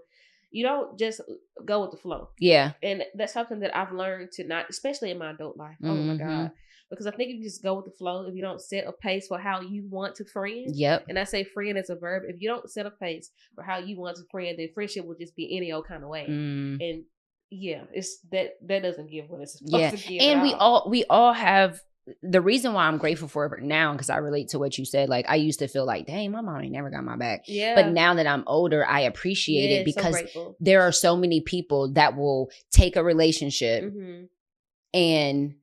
You don't just go with the flow. Yeah. And that's something that I've learned to not, especially in my adult life. Oh my God. Because I think if you just go with the flow, if you don't set a pace for how you want to friend. Yep. And I say friend as a verb. If you don't set a pace for how you want to friend, then friendship will just be any old kind of way. And yeah, it's that doesn't give what it's supposed to give. And we all have. The reason why I'm grateful for it now, because I relate to what you said. Like, I used to feel like, dang, my mom ain't never got my back. Yeah. But now that I'm older, I appreciate it because there are so many people that will take a relationship and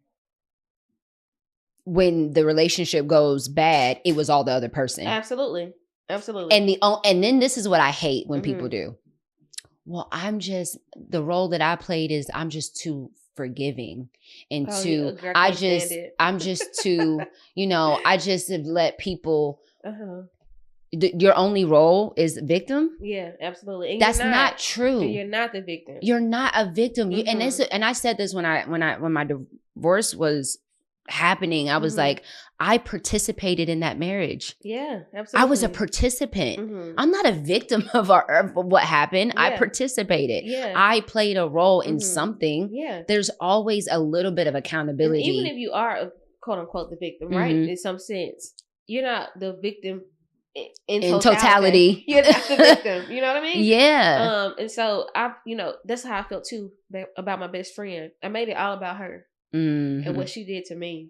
when the relationship goes bad, it was all the other person. Absolutely. And then this is what I hate when people do. Well, the role that I played is I'm just too forgiving and I'm just too, I just have let people, your only role is victim. Yeah, absolutely. And that's not true. And you're not the victim. You're not a victim. And I said this when my divorce was happening, I was like, I participated in that marriage. Yeah, absolutely. I was a participant. I'm not a victim of what happened. Yeah. I participated. Yeah. I played a role in something. Yeah. There's always a little bit of accountability. And even if you are, quote unquote, the victim, right? In some sense, you're not the victim in totality. You're not the victim. You know what I mean? Yeah. And so that's how I felt too about my best friend. I made it all about her. And what she did to me,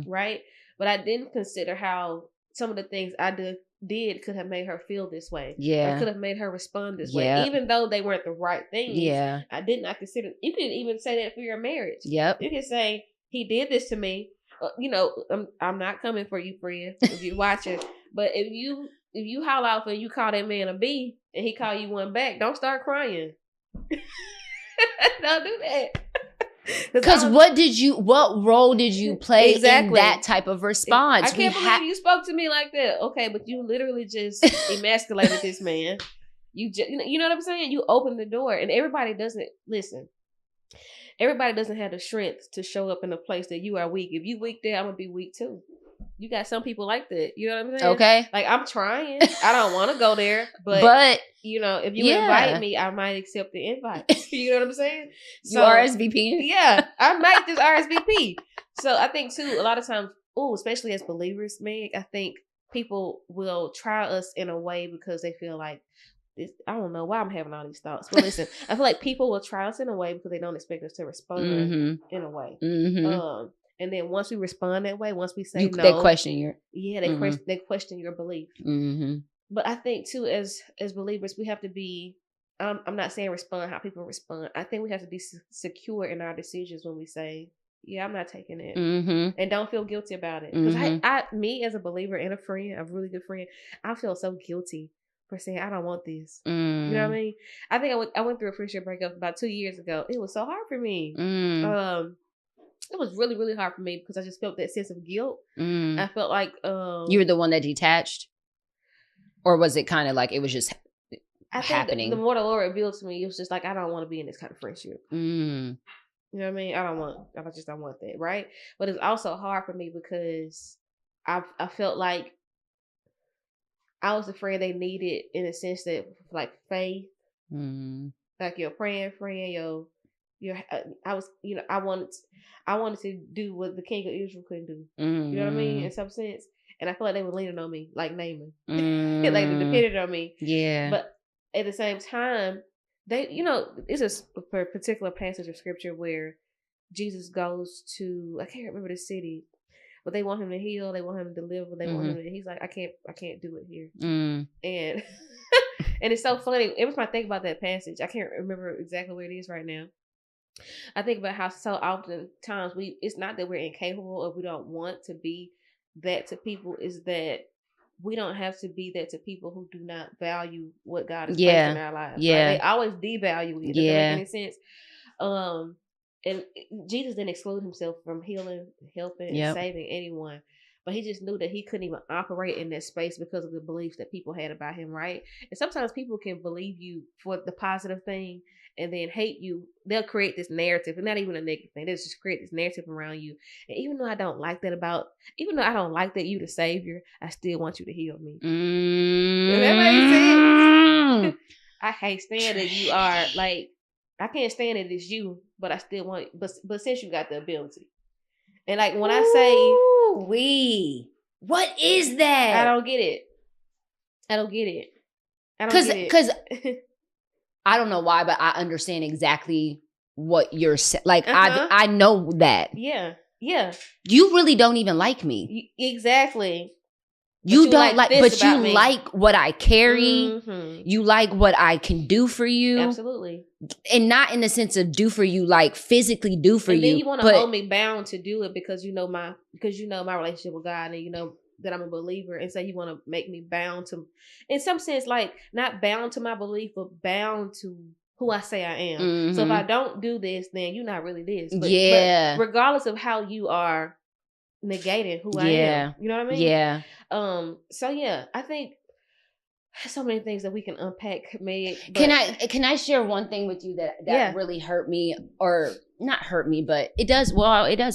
right? But I didn't consider how some of the things I did could have made her feel this way. Yeah, could have made her respond this way, even though they weren't the right things. Yeah, I did not consider. You could even say that for your marriage. Yep, you could say he did this to me. I'm not coming for you, friend, if you're watching. But if you holler out and you call that man a B and he call you one back, don't start crying. Don't do that. Because what role did you play in that type of response? I can't believe you spoke to me like that. Okay, but you literally just emasculated this man. You know what I'm saying? You opened the door, and everybody doesn't listen. Everybody doesn't have the strength to show up in a place that you are weak. If you weak there, I'm gonna be weak too. You got some people like that. You know what I'm saying? Okay. Like, I'm trying. I don't want to go there, but if you invite me, I might accept the invite. You know what I'm saying? So, you RSVP? Yeah, I might just RSVP. So I think too, a lot of times, especially as believers, Meg, I think people will try us in a way because they feel like, I don't know why I'm having all these thoughts, but listen, I feel like people will try us in a way because they don't expect us to respond in a way. And then once we respond that way, once we say no, they question your they question your belief. But I think too, as believers, we have to be. I'm not saying respond how people respond. I think we have to be secure in our decisions when we say, "Yeah, I'm not taking it," and don't feel guilty about it. Because me as a believer and a friend, a really good friend, I feel so guilty for saying I don't want this. You know what I mean? I think I went through a friendship breakup about 2 years ago. It was so hard for me. It was really, really hard for me because I just felt that sense of guilt. I felt like you were the one that detached, or was it kind of like it was just happening? The more the Lord revealed to me, it was just like I don't want to be in this kind of friendship. You know what I mean? I just don't want that, right? But it's also hard for me because I felt like I was the friend they needed in a sense that like faith, like your praying friend, your I was I wanted to do what the king of Israel couldn't do. You know what I mean? In some sense, and I feel like they were leaning on me, like Naaman, like they depended on me. Yeah, but at the same time, they it's a particular passage of scripture where Jesus goes to, I can't remember the city, but they want him to heal, they want him to deliver, they want him to, he's like, I can't do it here. And and it's so funny. Every time I think about that passage, I can't remember exactly where it is right now. I think about how so often times it's not that we're incapable or we don't want to be that to people, is that we don't have to be that to people who do not value what God has placed in our lives. Yeah. Right? They always devalue it. Doesn't make any sense. And Jesus didn't exclude himself from healing, helping, and saving anyone. But he just knew that he couldn't even operate in that space because of the beliefs that people had about him, right? And sometimes people can believe you for the positive thing and then hate you. They'll create this narrative, and not even a negative thing. They'll just create this narrative around you. And even though I don't like that you the savior, I still want you to heal me. Does that make sense? I hate saying that you are like, I can't stand it as you, but I still want, but since you got the ability. And like when I say what is that? I don't get it. Because I don't know why, but I understand exactly what you're saying. Like I know that. Yeah. You really don't even like me. Exactly. You don't like, but you like what I carry. You like what I can do for you. Absolutely. And not in the sense of do for you, like physically do for you. And then you want to hold me bound to do it because you know my relationship with God, and you know that I'm a believer. And so you want to make me bound to, in some sense, like not bound to my belief, but bound to who I say I am. So if I don't do this, then you're not really this. But regardless of how you are negating who I am. You know what I mean? Yeah. So yeah, I think so many things that we can unpack, Meg. Can I share one thing with you that really hurt me, or not hurt me, but it does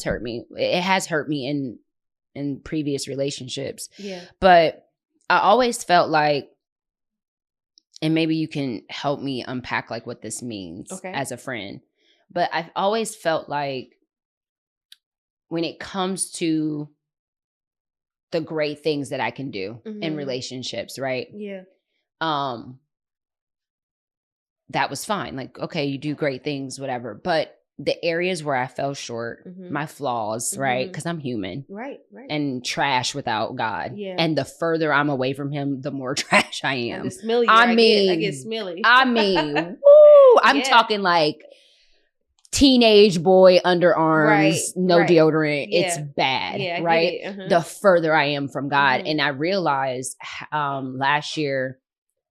hurt me. It has hurt me in previous relationships. Yeah. But I always felt like, and maybe you can help me unpack like what this means as a friend. But I've always felt like when it comes to the great things that I can do in relationships, right? Yeah. That was fine. Like, okay, you do great things, whatever. But the areas where I fell short, my flaws, right? Because I'm human. Right. And trash without God. Yeah. And the further I'm away from him, the more trash I am. The smellier I get smelly. Woo! I'm talking like teenage boy underarms, no deodorant. Yeah. It's bad, yeah, right? The further I am from God. And I realized last year,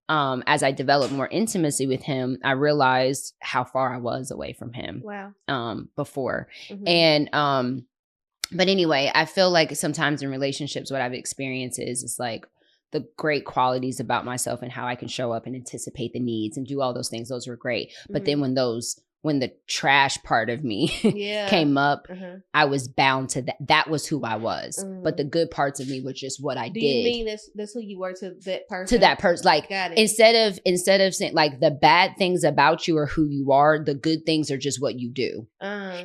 as I developed more intimacy with him, I realized how far I was away from him. Wow. Before. And but anyway, I feel like sometimes in relationships, what I've experienced is it's like the great qualities about myself and how I can show up and anticipate the needs and do all those things. Those were great. But then when the trash part of me came up, I was bound to that. That was who I was. But the good parts of me was just what I did. Do you mean that's who you were to that person? To that person. Like, instead of saying like the bad things about you are who you are, the good things are just what you do.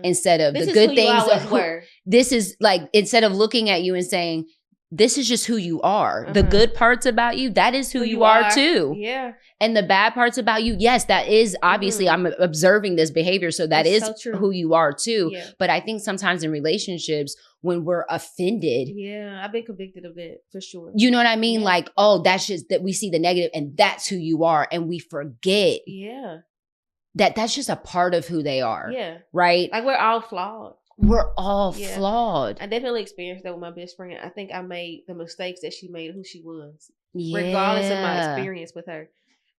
Instead of the good things were. This is like, instead of looking at you and saying, this is just who you are. The good parts about you, that is who you are too. Yeah. And the bad parts about you, yes, that is obviously I'm observing this behavior. So that is so who you are too. Yeah. But I think sometimes in relationships, when we're offended. Yeah, I've been convicted of that for sure. You know what I mean? Yeah. Like, oh, that's just that we see the negative and that's who you are. And we forget. Yeah. That's just a part of who they are. Yeah. Right? Like we're all flawed. We're all flawed. I definitely experienced that with my best friend. I think I made the mistakes that she made, who she was, regardless of my experience with her.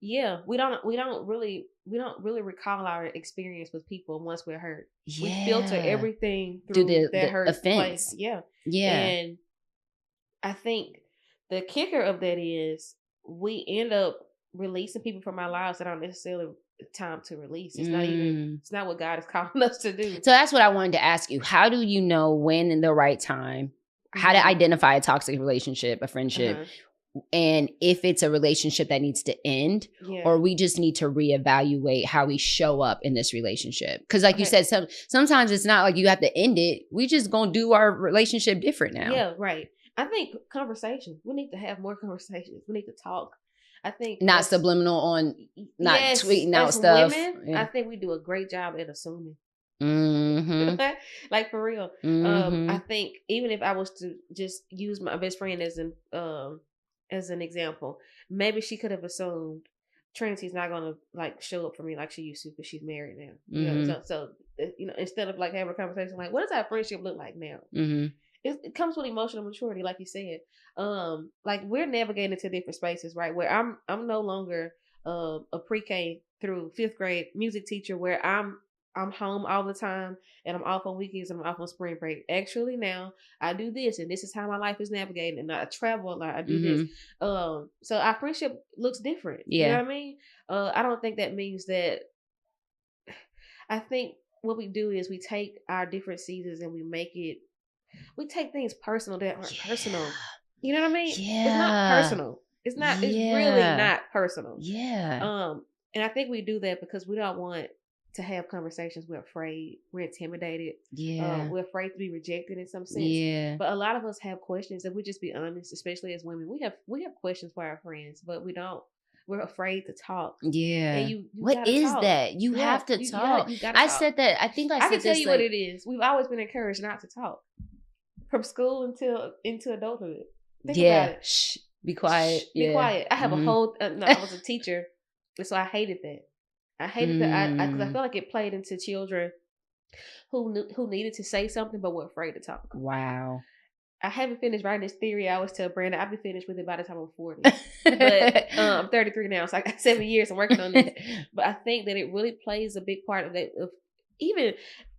Yeah, we don't really recall our experience with people once we're hurt. We filter everything through that hurt offense. Place. Yeah. And I think the kicker of that is we end up releasing people from our lives that aren't necessarily time to release. It's not what God is calling us to do. So that's what I wanted to ask you. How do you know when in the right time how to identify a toxic relationship, a friendship, and if it's a relationship that needs to end, or we just need to reevaluate how we show up in this relationship. Because like you said, sometimes it's not like you have to end it. We just gonna do our relationship different now. Yeah, right. I think conversations. We need to have more conversations. We need to talk. I think not subliminal on not tweeting out stuff. Women, I think we do a great job at assuming. Like for real. I think even if I was to just use my best friend as an example, maybe she could have assumed Trinity's not gonna like show up for me like she used to because she's married now. You know, so instead of like having a conversation like, what does our friendship look like now? It comes with emotional maturity, like you said. Like we're navigating into different spaces, right? Where I'm no longer a pre-K through 5th grade music teacher where I'm home all the time and I'm off on weekends and I'm off on spring break. Actually now I do this and this is how my life is navigated and I travel a lot. I do this. So our friendship looks different. You know what I mean? I don't think that means that. I think what we do is we take our different seasons and we take things personal that aren't personal. You know what I mean? Yeah. It's not personal. It's not, it's really not personal. Yeah. And I think we do that because we don't want to have conversations. We're afraid. We're intimidated. Yeah. We're afraid to be rejected in some sense. Yeah. But a lot of us have questions, and we just be honest, especially as women. We have questions for our friends, but we don't. We're afraid to talk. Yeah. And you what is talk. You have to talk. You I said that. I think I said can tell this, you like, what it is. We've always been encouraged not to talk. From school into adulthood. Think about it. Shh. Be quiet. Shh, be quiet. I have a whole. I was a teacher, and so I hated that. I hated that because I felt like it played into children who needed to say something but were afraid to talk. Wow. I haven't finished writing this theory. I always tell Brandon I'll be finished with it by the time I'm 40. But I'm 33 now, so I got 7 years. I'm working on this. But I think that it really plays a big part of that. Even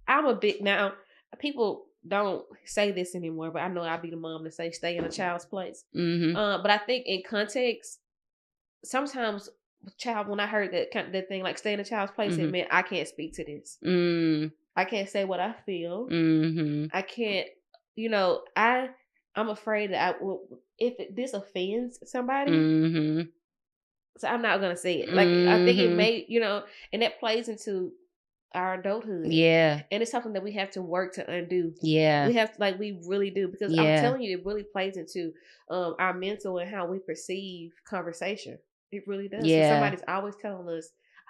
I'm a big now. People don't say this anymore, but I know I'll be the mom to say stay in a child's place. But I think in context, sometimes child, when I heard that thing like stay in a child's place, it meant I can't speak to this. I can't say what I feel. I can't, I'm afraid that this offends somebody, so I'm not gonna say it. Like I think it may, and that plays into our adulthood. Yeah. And it's something that we have to work to undo. Yeah. We have to, we really do, because I'm telling you, it really plays into our mental and how we perceive conversation. It really does. Yeah. So somebody's always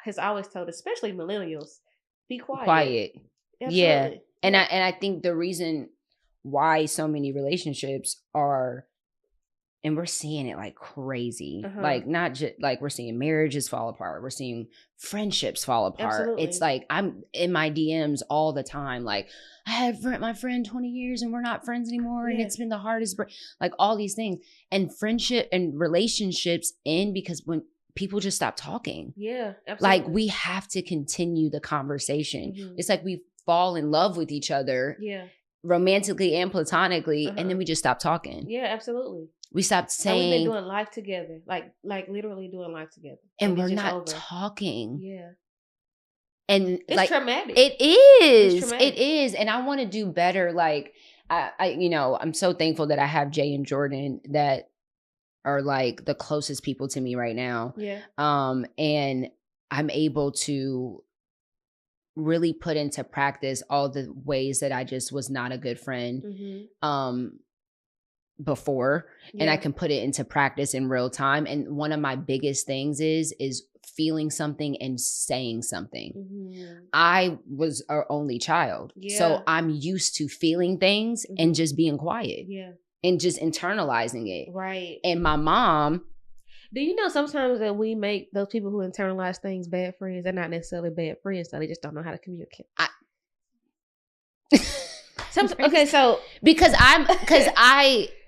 has always told us, especially millennials, be quiet. Quiet. Absolutely. Yeah. And I think the reason why so many relationships are, and we're seeing it like crazy, like not just like we're seeing marriages fall apart. We're seeing friendships fall apart. Absolutely. It's like I'm in my DMs all the time. Like I had my friend 20 years and we're not friends anymore. And it's been the hardest, like all these things, and friendship and relationships end because when people just stop talking. Yeah. Absolutely. Like we have to continue the conversation. It's like we fall in love with each other. Yeah. Romantically and platonically. And then we just stop talking. Yeah, absolutely. We stopped saying. And we've been doing life together, like literally doing life together, and we're not talking. Yeah, and it's traumatic. It is. It is, and I want to do better. Like I'm so thankful that I have Jay and Jordan that are like the closest people to me right now. Yeah. And I'm able to really put into practice all the ways that I just was not a good friend. Before, and I can put it into practice in real time. And one of my biggest things is feeling something and saying something. I was our only child, so I'm used to feeling things and just being quiet, and just internalizing it. Right. And my mom. Do you know sometimes that we make those people who internalize things bad friends? They're not necessarily bad friends, so they just don't know how to communicate.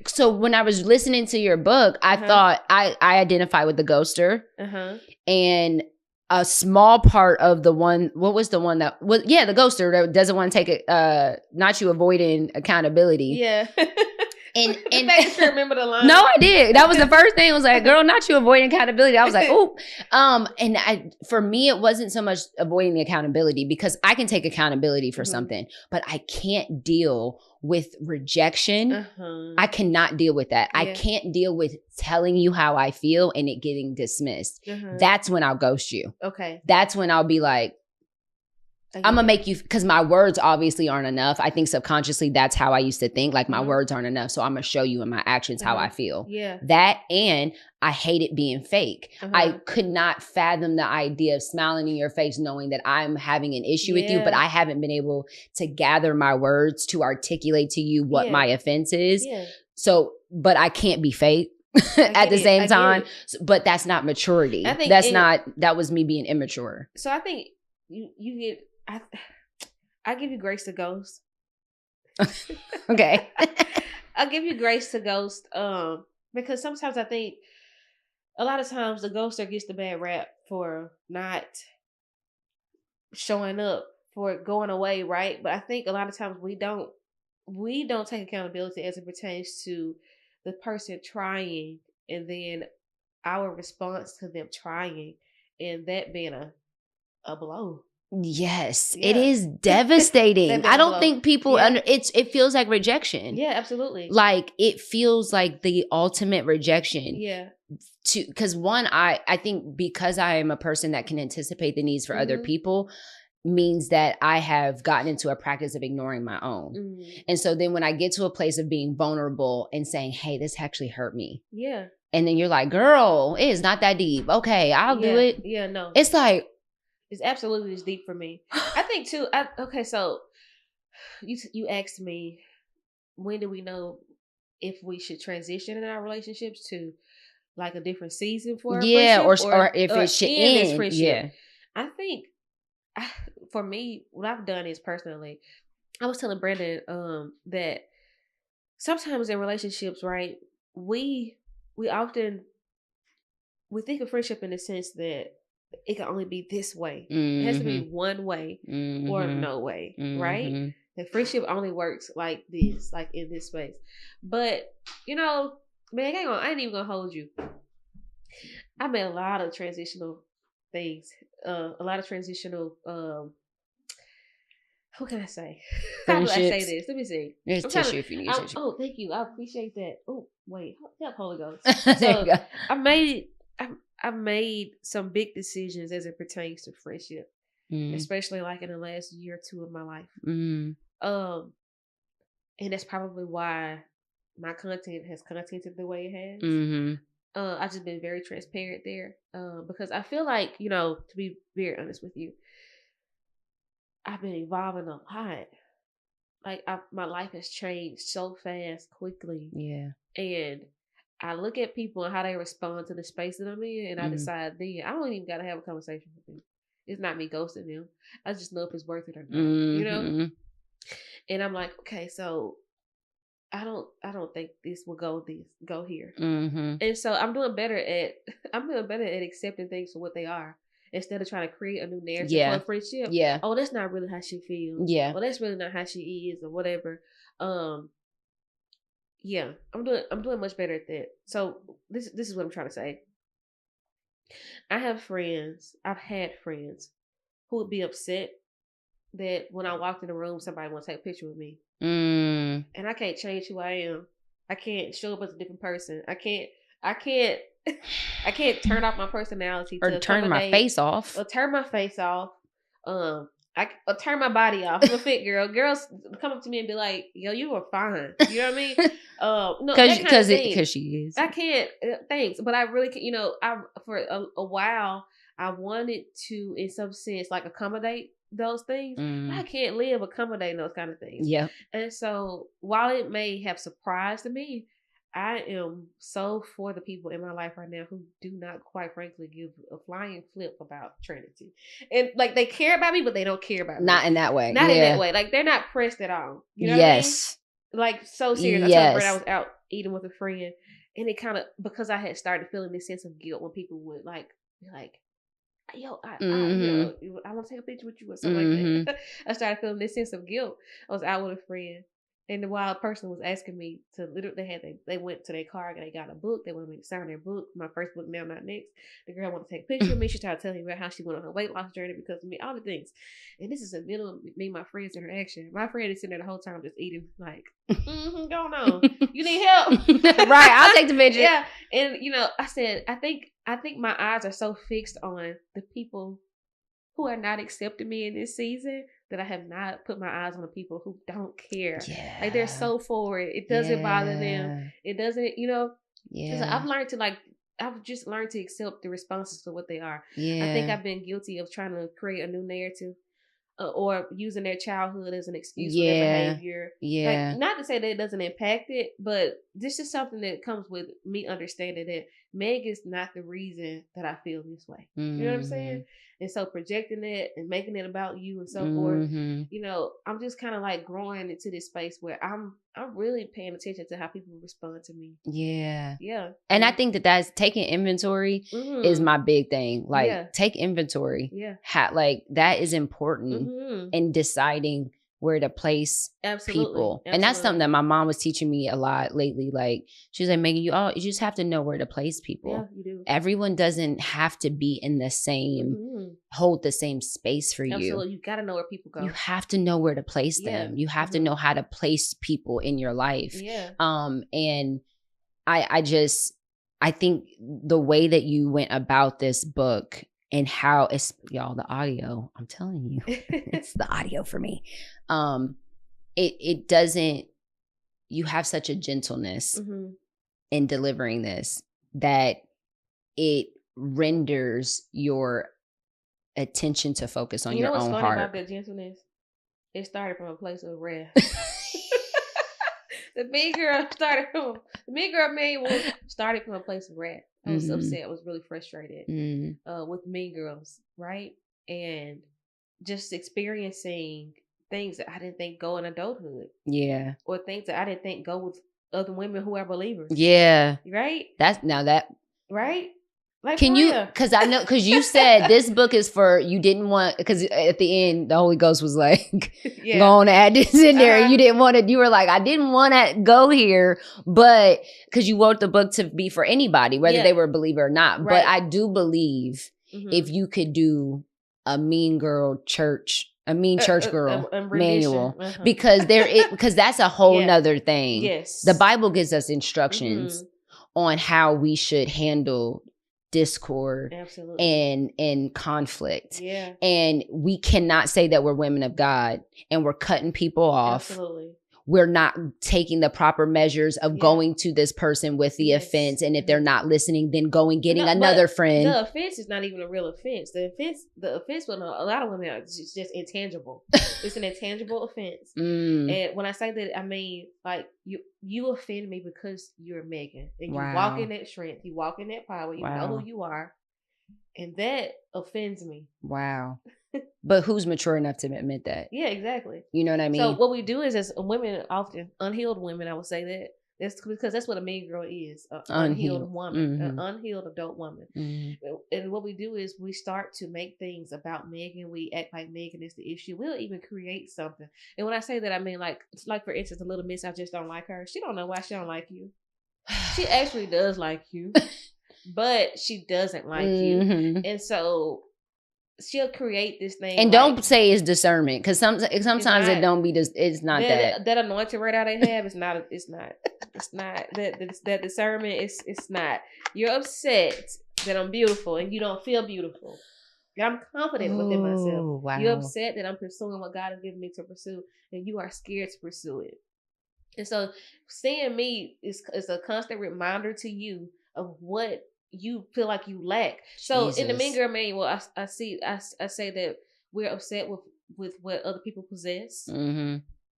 So when I was listening to your book, I thought I identify with the ghoster, and a small part of the one. What was the one that was? Yeah, the ghoster that doesn't want to take it. Not you avoiding accountability. Yeah. And the fact that you remember the line. No, I did. That was the first thing. I was like, girl, not you avoiding accountability. I was like, oh. For me, it wasn't so much avoiding the accountability because I can take accountability for something, but I can't deal with rejection. I cannot deal with that. Yeah. I can't deal with telling you how I feel and it getting dismissed. That's when I'll ghost you. Okay. That's when I'll be like, I'm going to make you, because my words obviously aren't enough. I think subconsciously that's how I used to think, like my words aren't enough. So I'm going to show you in my actions how I feel. Yeah. That, and I hated being fake. I could not fathom the idea of smiling in your face knowing that I'm having an issue with you, but I haven't been able to gather my words to articulate to you what my offense is. Yeah. So, but I can't be fake. At the same time, but that's not maturity. That was me being immature. So I think you get, I give you grace to ghost. Okay. I'll give you grace to ghost. Because sometimes I think a lot of times the ghoster gets the bad rap for not showing up, for going away, right? But I think a lot of times we don't take accountability as it pertains to the person trying and then our response to them trying and that being a blow. Yes, it is devastating. I don't think people it feels like rejection. Yeah, absolutely. Like it feels like the ultimate rejection. Yeah. Because one, I think because I am a person that can anticipate the needs for other people means that I have gotten into a practice of ignoring my own. And so then when I get to a place of being vulnerable and saying, hey, this actually hurt me. Yeah. And then you're like, girl, it is not that deep. Okay, I'll do it. Yeah, no. It's like, it's absolutely as deep for me. I think too. Okay, so you asked me, when do we know if we should transition in our relationships to like a different season for our friendship, or if it should end this friendship? Yeah, I think for me, what I've done is personally, I was telling Brandon that sometimes in relationships, right, we often think of friendship in the sense that it can only be this way. It has to be one way or no way, right? The friendship only works like this, like in this space. But, man, I ain't even gonna hold you. I made a lot of transitional things. A lot of transitional, what can I say? How do I say this? Let me see. There's tissue if you need tissue. Oh, thank you. I appreciate that. Oh, wait. Help, Holy Ghost. There you go. I made some big decisions as it pertains to friendship, especially like in the last year or two of my life. And that's probably why my content has contented the way it has. I've just been very transparent there because I feel like, to be very honest with you, I've been evolving a lot. Like my life has changed so fast, quickly. Yeah. And I look at people and how they respond to the space that I'm in, and I decide then I don't even got to have a conversation with them. It's not me ghosting them. I just know if it's worth it or not, And I'm like, okay, so I don't think this will go here. And so I'm doing better at accepting things for what they are instead of trying to create a new narrative for a friendship. Yeah. Oh, that's not really how she feels. Yeah. Well, that's really not how she is or whatever. Yeah, I'm doing much better at that. So this is what I'm trying to say. I've had friends who would be upset that when I walked in the room, somebody want to take a picture with me. And I can't change who I am. I can't show up as a different person. I can't turn off my personality or turn my face off. Or turn my face off. I turn my body off. I'm a fit girl. Girls come up to me and be like, "Yo, you are fine." You know what I mean? No, because she is. I can't. Thanks, but I really can. For a while, I wanted to, in some sense, like accommodate those things. But I can't live accommodating those kind of things. Yeah. And so, while it may have surprised me, I am so for the people in my life right now who do not, quite frankly, give a flying flip about Trinity. And like they care about me, but they don't care about me. Not in that way. Not in that way. Like they're not pressed at all. You know what I mean? Like so serious. Yes. I told Brett I was out eating with a friend, and it kind of, because I had started feeling this sense of guilt when people would like be like, yo, I want to take a picture with you or something like that. I started feeling this sense of guilt. I was out with a friend, And the wild person was asking me to literally, they went to their car and they got a book. They wanted me to sign their book. My first book, Now Not Next. The girl wanted to take a picture of me. She started telling me about how she went on her weight loss journey because of me, all the things. And this is the middle of me and my friend's interaction. My friend is sitting there the whole time just eating, like, going on. You need help? Right, I'll take the picture. Yeah. And, I said, I think my eyes are so fixed on the people who are not accepting me in this season that I have not put my eyes on the people who don't care. Yeah. Like, they're so forward. It doesn't bother them. It doesn't, Yeah. I've just learned to accept the responses for what they are. Yeah. I think I've been guilty of trying to create a new narrative or using their childhood as an excuse for their behavior. Yeah. Like, not to say that it doesn't impact it, but this is something that comes with me understanding that Meg is not the reason that I feel this way. Mm-hmm. You know what I'm saying? And so projecting it and making it about you and so forth, I'm just kind of like growing into this space where I'm really paying attention to how people respond to me. Yeah. Yeah. And I think that's taking inventory is my big thing. Like, take inventory. Yeah. That is important in deciding where to place people. And that's something that my mom was teaching me a lot lately. Like, she was like, Megan, you just have to know where to place people. Yeah, you do. Everyone doesn't have to be in the same, hold the same space for you. Absolutely. You got to know where people go. You have to know where to place them. You have to know how to place people in your life. Yeah. And I think the way that you went about this book and how it's, y'all, the audio, I'm telling you, it's the audio for me. It doesn't, you have such a gentleness in delivering this that it renders your attention to focus on your own heart. You know what's funny about that gentleness? It started from a place of wrath. The Mean Girl manual started from a place of wrath. I was upset. I was really frustrated with Mean Girls, right? And just experiencing things that I didn't think go in adulthood. Yeah. Or things that I didn't think go with other women who are believers. Yeah. Right? Right? Like, can you, because you said this book is for, you didn't want, because at the end, the Holy Ghost was like, go on, add this in there. You didn't want to, you were like, I didn't want to go here, but because you wrote the book to be for anybody, whether they were a believer or not. Right. But I do believe if you could do a mean church girl manual, because because that's a whole nother thing. Yes. The Bible gives us instructions on how we should handle discord and conflict. Yeah. And we cannot say that we're women of God and we're cutting people off. Absolutely. We're not taking the proper measures of going to this person with the offense. And if they're not listening, then getting another friend. The offense is not even a real offense. The offense with a lot of women is just intangible. It's an intangible offense. And when I say that, I mean, like, you offend me because you're Megan. And you walk in that strength. You walk in that power. You know who you are. And that offends me. Wow. But who's mature enough to admit that? Yeah, exactly. You know what I mean? So what we do is, as women, often unhealed women, I would say that. That's because that's what a mean girl is. An unhealed woman. An unhealed adult woman. And what we do is we start to make things about Megan. We act like Megan is the issue. We'll even create something. And when I say that, I mean, like for instance, a little miss, I just don't like her. She don't know why she don't like you. She actually does like you. But she doesn't like you. And so she'll create this thing. And don't say it's discernment, because sometimes it don't be it's not that anointing right out they have. It's not that discernment. It's not. You're upset that I'm beautiful and you don't feel beautiful. I'm confident within myself. Wow. You're upset that I'm pursuing what God has given me to pursue, and you are scared to pursue it. And so seeing me is a constant reminder to you of what you feel like you lack. So in the Mean Girl manual, I say that we're upset with what other people possess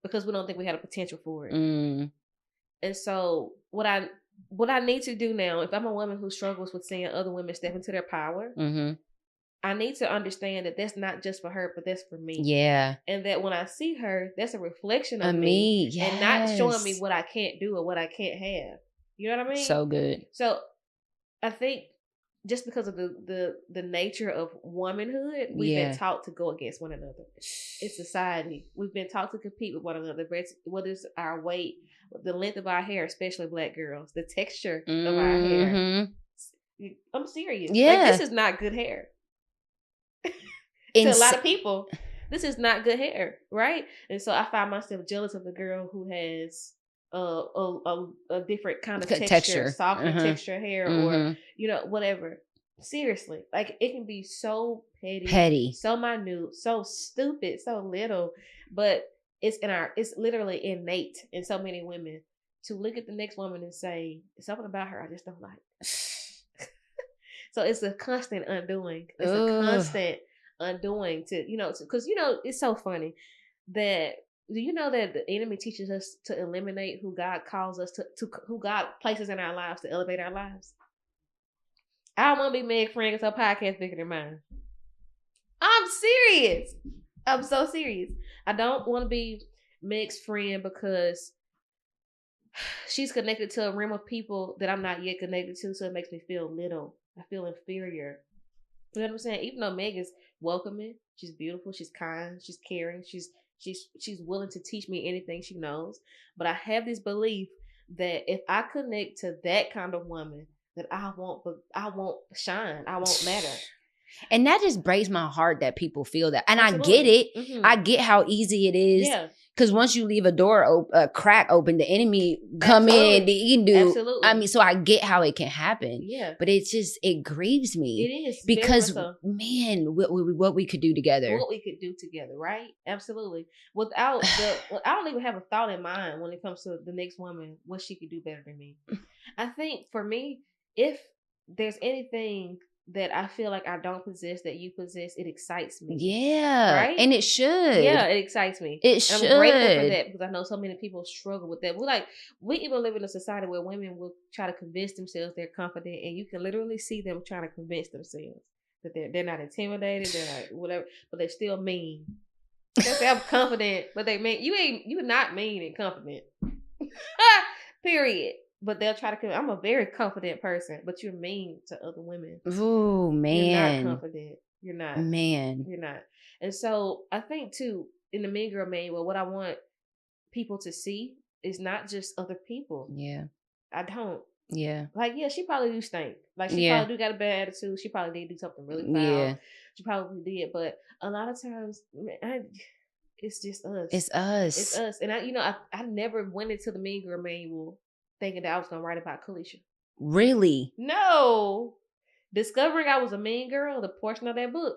because we don't think we had a potential for it. And so what I need to do now, if I'm a woman who struggles with seeing other women step into their power, I need to understand that that's not just for her, but that's for me. Yeah. And that when I see her, that's a reflection of me. Yes. And not showing me what I can't do or what I can't have. You know what I mean? So good. So I think just because of the nature of womanhood, we've been taught to go against one another. It's society. We've been taught to compete with one another. Whether it's our weight, the length of our hair, especially Black girls, the texture of our hair. I'm serious. Yeah. Like, this is not good hair. To a lot of people, this is not good hair, right? And so I find myself jealous of the girl who has a different kind of texture, softer texture hair, or whatever. Seriously, like, it can be so petty, so minute, so stupid, so little, but it's literally innate in so many women to look at the next woman and say, something about her I just don't like. So it's a constant undoing. It's a constant undoing to, because, it's so funny that, do you know that the enemy teaches us to eliminate who God calls us to who God places in our lives to elevate our lives? I don't want to be Meg's friend because her podcast bigger than mine. I'm serious. I'm so serious. I don't want to be Meg's friend because she's connected to a realm of people that I'm not yet connected to, so it makes me feel little. I feel inferior. You know what I'm saying? Even though Meg is welcoming, she's beautiful, she's kind, she's caring, she's willing to teach me anything she knows. But I have this belief that if I connect to that kind of woman, that I won't shine, I won't matter. And that just breaks my heart that people feel that. And absolutely. I get it. Mm-hmm. I get how easy it is. Yeah. Because once you leave a crack open, the enemy come absolutely. In. You do. Absolutely. I mean, so I get how it can happen. Yeah. But it grieves me. It is. Because, man, what we could do together. What we could do together, right? Absolutely. I don't even have a thought in mind when it comes to the next woman, what she could do better than me. I think for me, if there's anything that I feel like I don't possess that you possess, it excites me. Yeah. Right? And it should. Yeah, it excites me. It should. I'm grateful for that because I know so many people struggle with that. We even live in a society where women will try to convince themselves they're confident, and you can literally see them trying to convince themselves that they're not intimidated, they're not whatever, but they're still mean. They say I'm confident, but they mean you're not mean and confident. Period. But they'll try to. I'm a very confident person, but you're mean to other women. Ooh, man. You're not confident. You're not. Man. You're not. And so I think too, in the Mean Girl Manual, what I want people to see is not just other people. Yeah. I don't. Yeah. Like, yeah, she probably do stink. Like, she probably do got a bad attitude. She probably did do something really foul. Yeah. She probably did. But a lot of times, it's just us. It's us. It's us. And I never went into the Mean Girl Manual thinking that I was going to write about Kalisha. Really? No. Discovering I was a mean girl, the portion of that book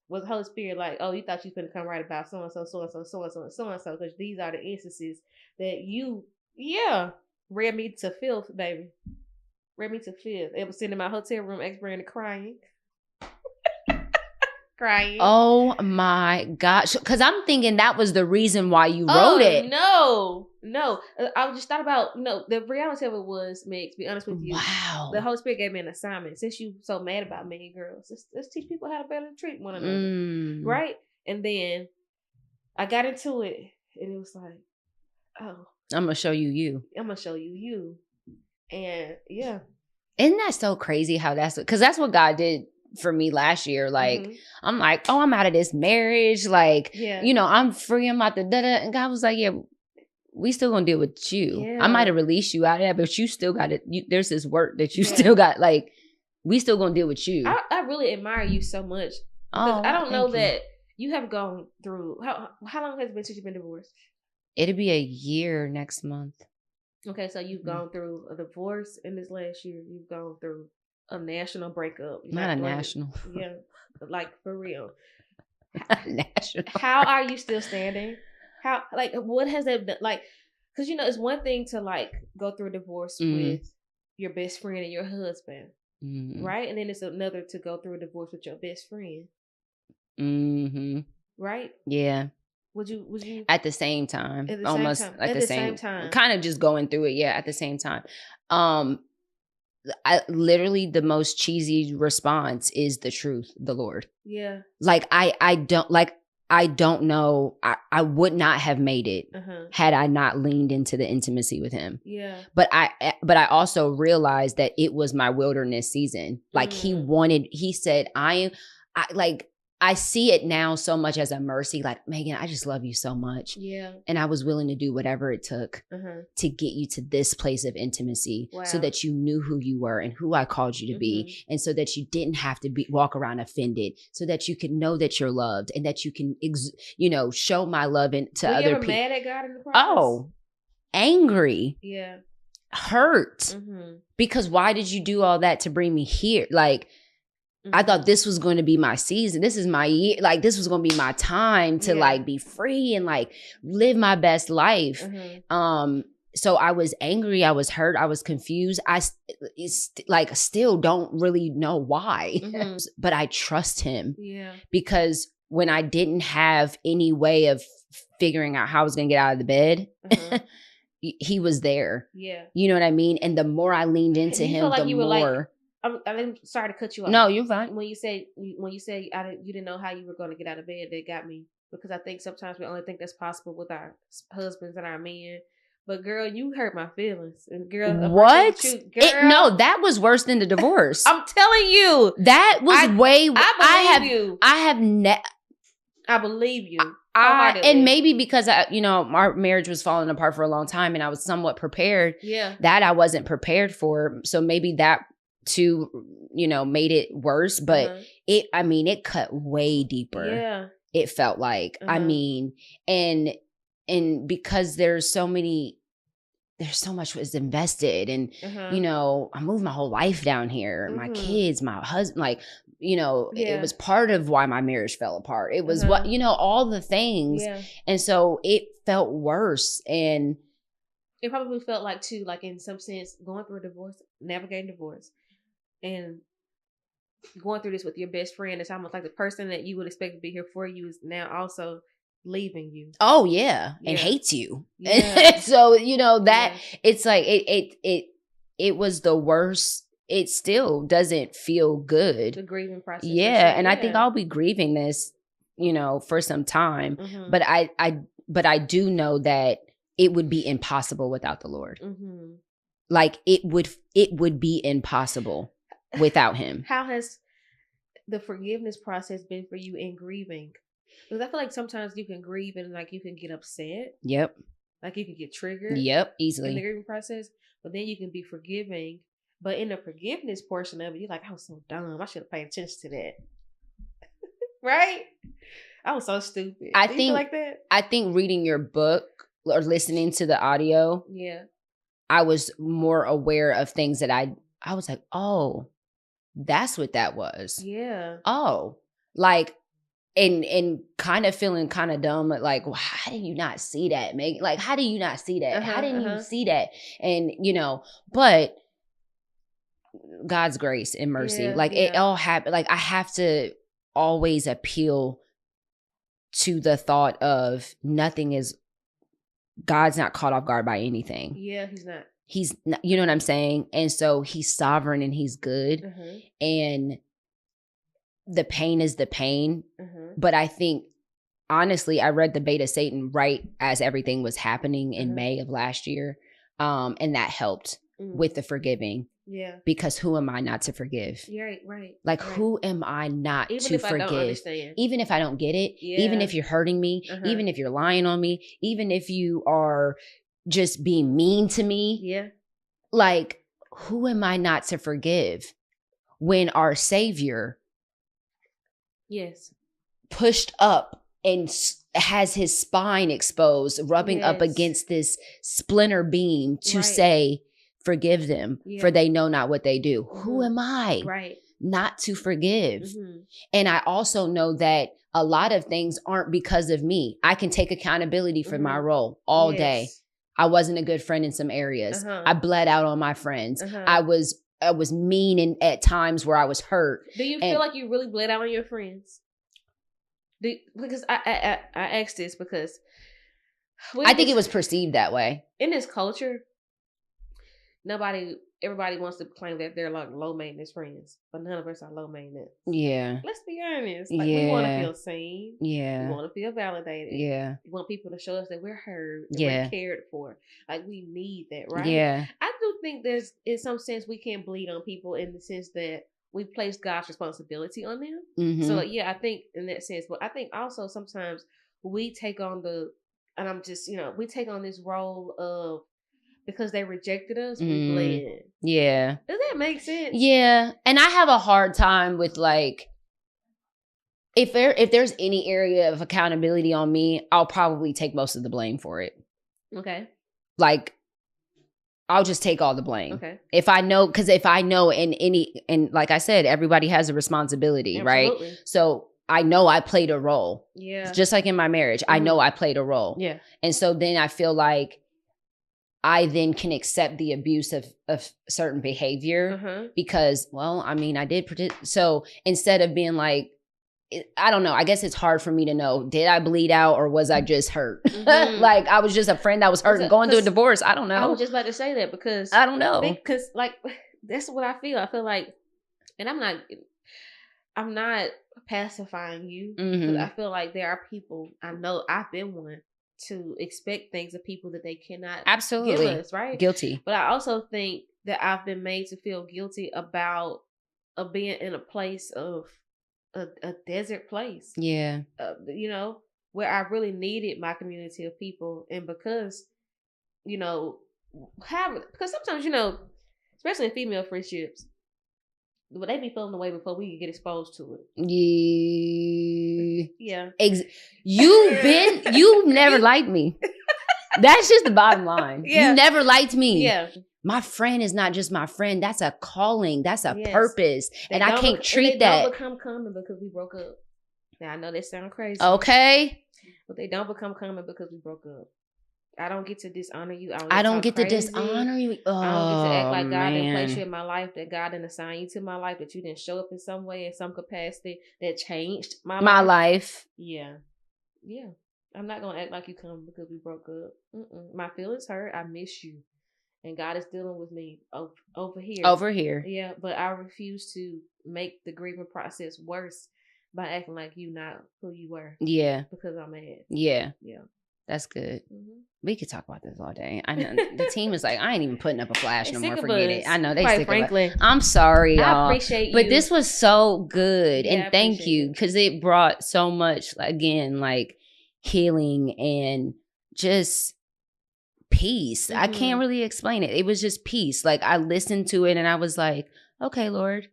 was the Holy Spirit like, oh, you thought you was going to come write about so-and-so, so-and-so, so-and-so, and so-and-so, because these are the instances that read me to filth, baby. Read me to filth. It was sitting in my hotel room, ex-brand crying. Crying. Oh my gosh. Because I'm thinking that was the reason why you wrote it. No. I just thought about, the reality of it was, Meg, to be honest with you. Wow. The Holy Spirit gave me an assignment. Since you so mad about mean girls, let's teach people how to better treat one another. Right? And then I got into it and it was like, oh. I'm going to show you you. I'm going to show you you. And yeah. Isn't that so crazy how because that's what God did for me last year. Like, I'm like, oh, I'm out of this marriage. Like, I'm free. I'm out the da-da. And God was like, yeah, we still gonna deal with you. Yeah. I might have released you out of that, but you still got it. There's this work that you still got. Like, we still gonna deal with you. I really admire you so much. Because I don't know that you have gone through, how long has it been since you've been divorced? It'll be a year next month. Okay, so you've gone through a divorce in this last year. You've gone through a national breakup. Not a national. Yeah, like for real. Not national. How are you still standing? How, like, what has that done? Like, because, it's one thing to, like, go through a divorce with your best friend and your husband, right? And then it's another to go through a divorce with your best friend. Mm-hmm. Right? Yeah. Would you? At the same time. Almost at the same time. Kind of just going through it, at the same time. I literally, the most cheesy response is the truth, the Lord. Yeah. Like, I don't, like, I don't know. I would not have made it had I not leaned into the intimacy with him. Yeah. But I also realized that it was my wilderness season. Like he said, I see it now so much as a mercy. Like, Megan, I just love you so much. Yeah. And I was willing to do whatever it took to get you to this place of intimacy so that you knew who you were and who I called you to be. And so that you didn't have to walk around offended, so that you could know that you're loved and that you can, show my love to other people. Were you ever mad at God in the process? Oh, angry. Yeah. Hurt. Because why did you do all that to bring me here? Like, I thought this was going to be my season. This is my year. Like, this was going to be my time to like be free and like live my best life. So I was angry. I was hurt. I was confused. I still don't really know why, but I trust him. Yeah. Because when I didn't have any way of figuring out how I was going to get out of the bed, he was there. Yeah. You know what I mean? And the more I leaned into him, the more. I'm sorry to cut you off. No, you're fine. When you say you didn't know how you were going to get out of bed, that got me, because I think sometimes we only think that's possible with our husbands and our men. But girl, you hurt my feelings. And girl, what? No, that was worse than the divorce. I'm telling you, that was I believe you. I believe you. And maybe because our marriage was falling apart for a long time, and I was somewhat prepared. Yeah, that I wasn't prepared for. So maybe that too, made it worse, but it cut way deeper. Yeah. It felt like, and because there's so much was invested, and, I moved my whole life down here, my kids, my husband, like, it was part of why my marriage fell apart. It was all the things. Yeah. And so it felt worse. And it probably felt like too, like in some sense, going through a divorce, navigating divorce, and going through this with your best friend, it's almost like the person that you would expect to be here for you is now also leaving you. Oh yeah, and hates you. Yeah. So that it's like it was the worst. It still doesn't feel good. The grieving process. Yeah, and I think I'll be grieving this, for some time. But I do know that it would be impossible without the Lord. Like it would be impossible without him. How has the forgiveness process been for you in grieving? Because I feel like sometimes you can grieve and like you can get upset. Yep. Like you can get triggered. Yep, easily. In the grieving process. But then you can be forgiving. But in the forgiveness portion of it, you're like, I was so dumb. I should have paid attention to that. Right? I was so stupid. Do you feel like that? I think reading your book or listening to the audio. Yeah. I was more aware of things that I was like, oh, that's what that was. Yeah. Oh, like, and kind of feeling kind of dumb. Like, well, how did you not see that, Megan? Like, how did you not see that? How didn't you see that? And, but God's grace and mercy, it all happened. Like, I have to always appeal to the thought of God's not caught off guard by anything. Yeah, he's not. He's not, you know what I'm saying? And so he's sovereign and he's good. And the pain is the pain. But I think, honestly, I read the Beta Satan right as everything was happening in May of last year. And that helped with the forgiving. Yeah. Because who am I not to forgive? Right. Like, who am I not to forgive? I don't understand. Even if I don't get it, even if you're hurting me, even if you're lying on me, even if you are just being mean to me. Yeah. Like, who am I not to forgive when our Savior pushed up and has his spine exposed, rubbing up against this splinter beam to say, forgive them, for they know not what they do. Who am I not to forgive? And I also know that a lot of things aren't because of me. I can take accountability for my role all day. I wasn't a good friend in some areas. I bled out on my friends. I was mean at times where I was hurt. Do you feel like you really bled out on your friends? Because I asked this because I think it was perceived that way. In this culture, everybody wants to claim that they're like low maintenance friends, but none of us are low maintenance. Yeah. Let's be honest. Like we want to feel seen. Yeah. We want to feel validated. Yeah. We want people to show us that we're heard, that we're cared for. Like we need that, right? Yeah. I do think there's, in some sense, we can't bleed on people in the sense that we place God's responsibility on them. Mm-hmm. So yeah, I think in that sense, but I think also sometimes we take on we take on this role of, because they rejected us, we blend. Yeah. Does that make sense? Yeah. And I have a hard time with like, if there's any area of accountability on me, I'll probably take most of the blame for it. Okay. Like, I'll just take all the blame. Okay. If I know and like I said, everybody has a responsibility, Absolutely. right? So I know I played a role. Yeah. Just like in my marriage, I know I played a role. Yeah. And so then I feel like I then can accept the abuse of certain behavior because, well, I mean, I did predict. So instead of being like, I don't know, I guess it's hard for me to know, did I bleed out or was I just hurt? Like I was just a friend that was hurt and going through a divorce. I don't know. I was just about to say that because I don't know. Because like, that's what I feel. I feel like, and I'm not pacifying you. Because I feel like there are people, I know I've been one, to expect things of people that they cannot give us, right? Guilty. But I also think that I've been made to feel guilty about being in a place of a desert place. Yeah. Where I really needed my community of people. And because sometimes, especially in female friendships, but they be feeling the way before we can get exposed to it. Yeah. You never liked me. That's just the bottom line. Yeah. You never liked me. Yeah. My friend is not just my friend. That's a calling. That's a purpose. And I can't treat that. They don't become common because we broke up. Now, I know that sounds crazy. Okay. But they don't become common because we broke up. I don't get to dishonor you. I don't get to dishonor you. Oh, I don't get to act like God didn't place you in my life, that God didn't assign you to my life, that you didn't show up in some way, in some capacity that changed my life. Yeah. Yeah. I'm not going to act like you come because we broke up. My feelings hurt. I miss you. And God is dealing with me over here. Over here. Yeah. But I refuse to make the grieving process worse by acting like you not who you were. Yeah. Because I'm mad. Yeah. Yeah. That's good. We could talk about this all day. I know the team is like, I ain't even putting up a flash no more. Forget it. I know they sick of it. I'm sorry, y'all. I appreciate you. But this was so good. And thank you. Because it brought so much, again, like healing and just peace. I can't really explain it. It was just peace. Like I listened to it and I was like, okay, Lord.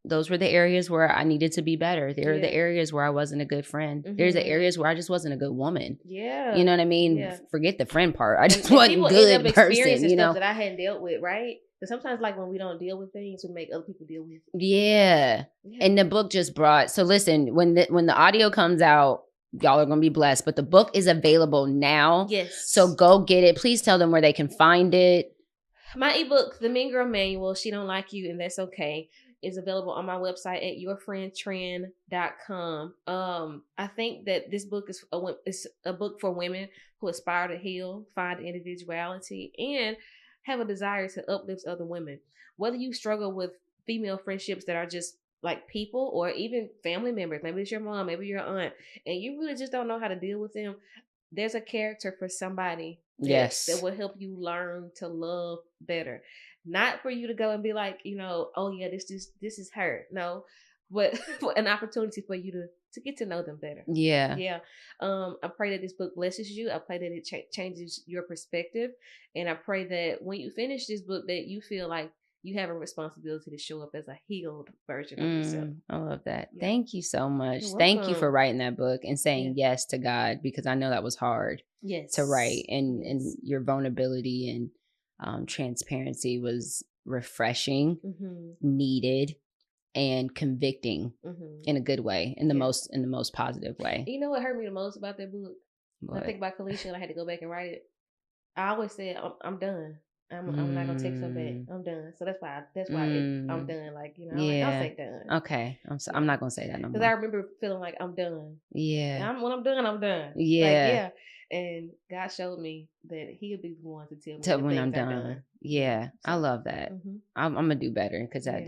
Those were the areas where I needed to be better. There are the areas where I wasn't a good friend. There's the areas where I just wasn't a good woman. Yeah. You know what I mean? Yeah. Forget the friend part. I just wasn't a good person, stuff that I hadn't dealt with, right? Because sometimes like when we don't deal with things, we make other people deal with it. Yeah. And the book just brought, so listen, when the audio comes out, y'all are going to be blessed, but the book is available now. Yes. So go get it. Please tell them where they can find it. My ebook, The Mean Girl Manual, She Don't Like You and That's Okay, is available on my website at yourfriendtrin.com. I think that this book is a book for women who aspire to heal, find individuality, and have a desire to uplift other women. Whether you struggle with female friendships that are just like people or even family members, maybe it's your mom, maybe your aunt, and you really just don't know how to deal with them, there's a character for somebody that will help you learn to love better. Not for you to go and be like, oh yeah, this is her. No, but an opportunity for you to get to know them better. Yeah. Yeah. I pray that this book blesses you. I pray that it changes your perspective. And I pray that when you finish this book that you feel like you have a responsibility to show up as a healed version of yourself. I love that. Yeah. Thank you so much. Thank you for writing that book and saying yes to God, because I know that was hard to write. And your vulnerability and transparency was refreshing, needed, and convicting in a good way, in the most positive way. You know what hurt me the most about that book? What? I think about Kalisha and I had to go back and write it. I always said, I'm done. I'm not gonna take some back. I'm done. So that's why I'm done. Like, I'm like, I'll say done. Okay. I'm not gonna say that no more. Because I remember feeling like I'm done. Yeah. When I'm done, I'm done. Yeah. Like, yeah. And God showed me that He'll be the one to tell me Tell the when I'm things I've done. Yeah, I love that. I'm gonna do better because I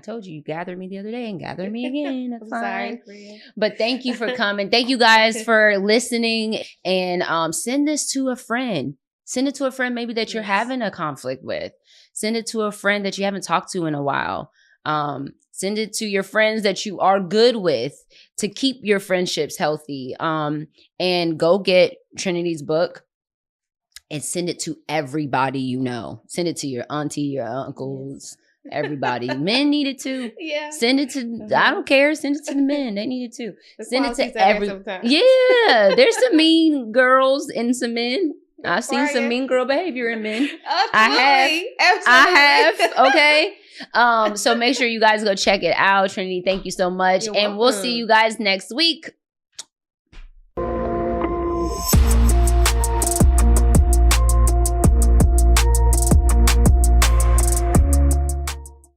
told you gathered me the other day and gathered me again. That's fine. Sorry, but thank you for coming. Thank you guys for listening. And send this to a friend. Send it to a friend maybe that you're having a conflict with. Send it to a friend that you haven't talked to in a while. Send it to your friends that you are good with to keep your friendships healthy. And go get Trinity's book and send it to everybody you know. Send it to your auntie, your uncles, everybody. Men need it too. Yeah. Send it to, I don't care. Send it to the men. They need it too. Send it to every. Yeah. There's some mean girls and some men. I've seen some mean girl behavior in men. Absolutely. I have. Okay. So make sure you guys go check it out. Trinity, thank you so much. You're and welcome. We'll see you guys next week.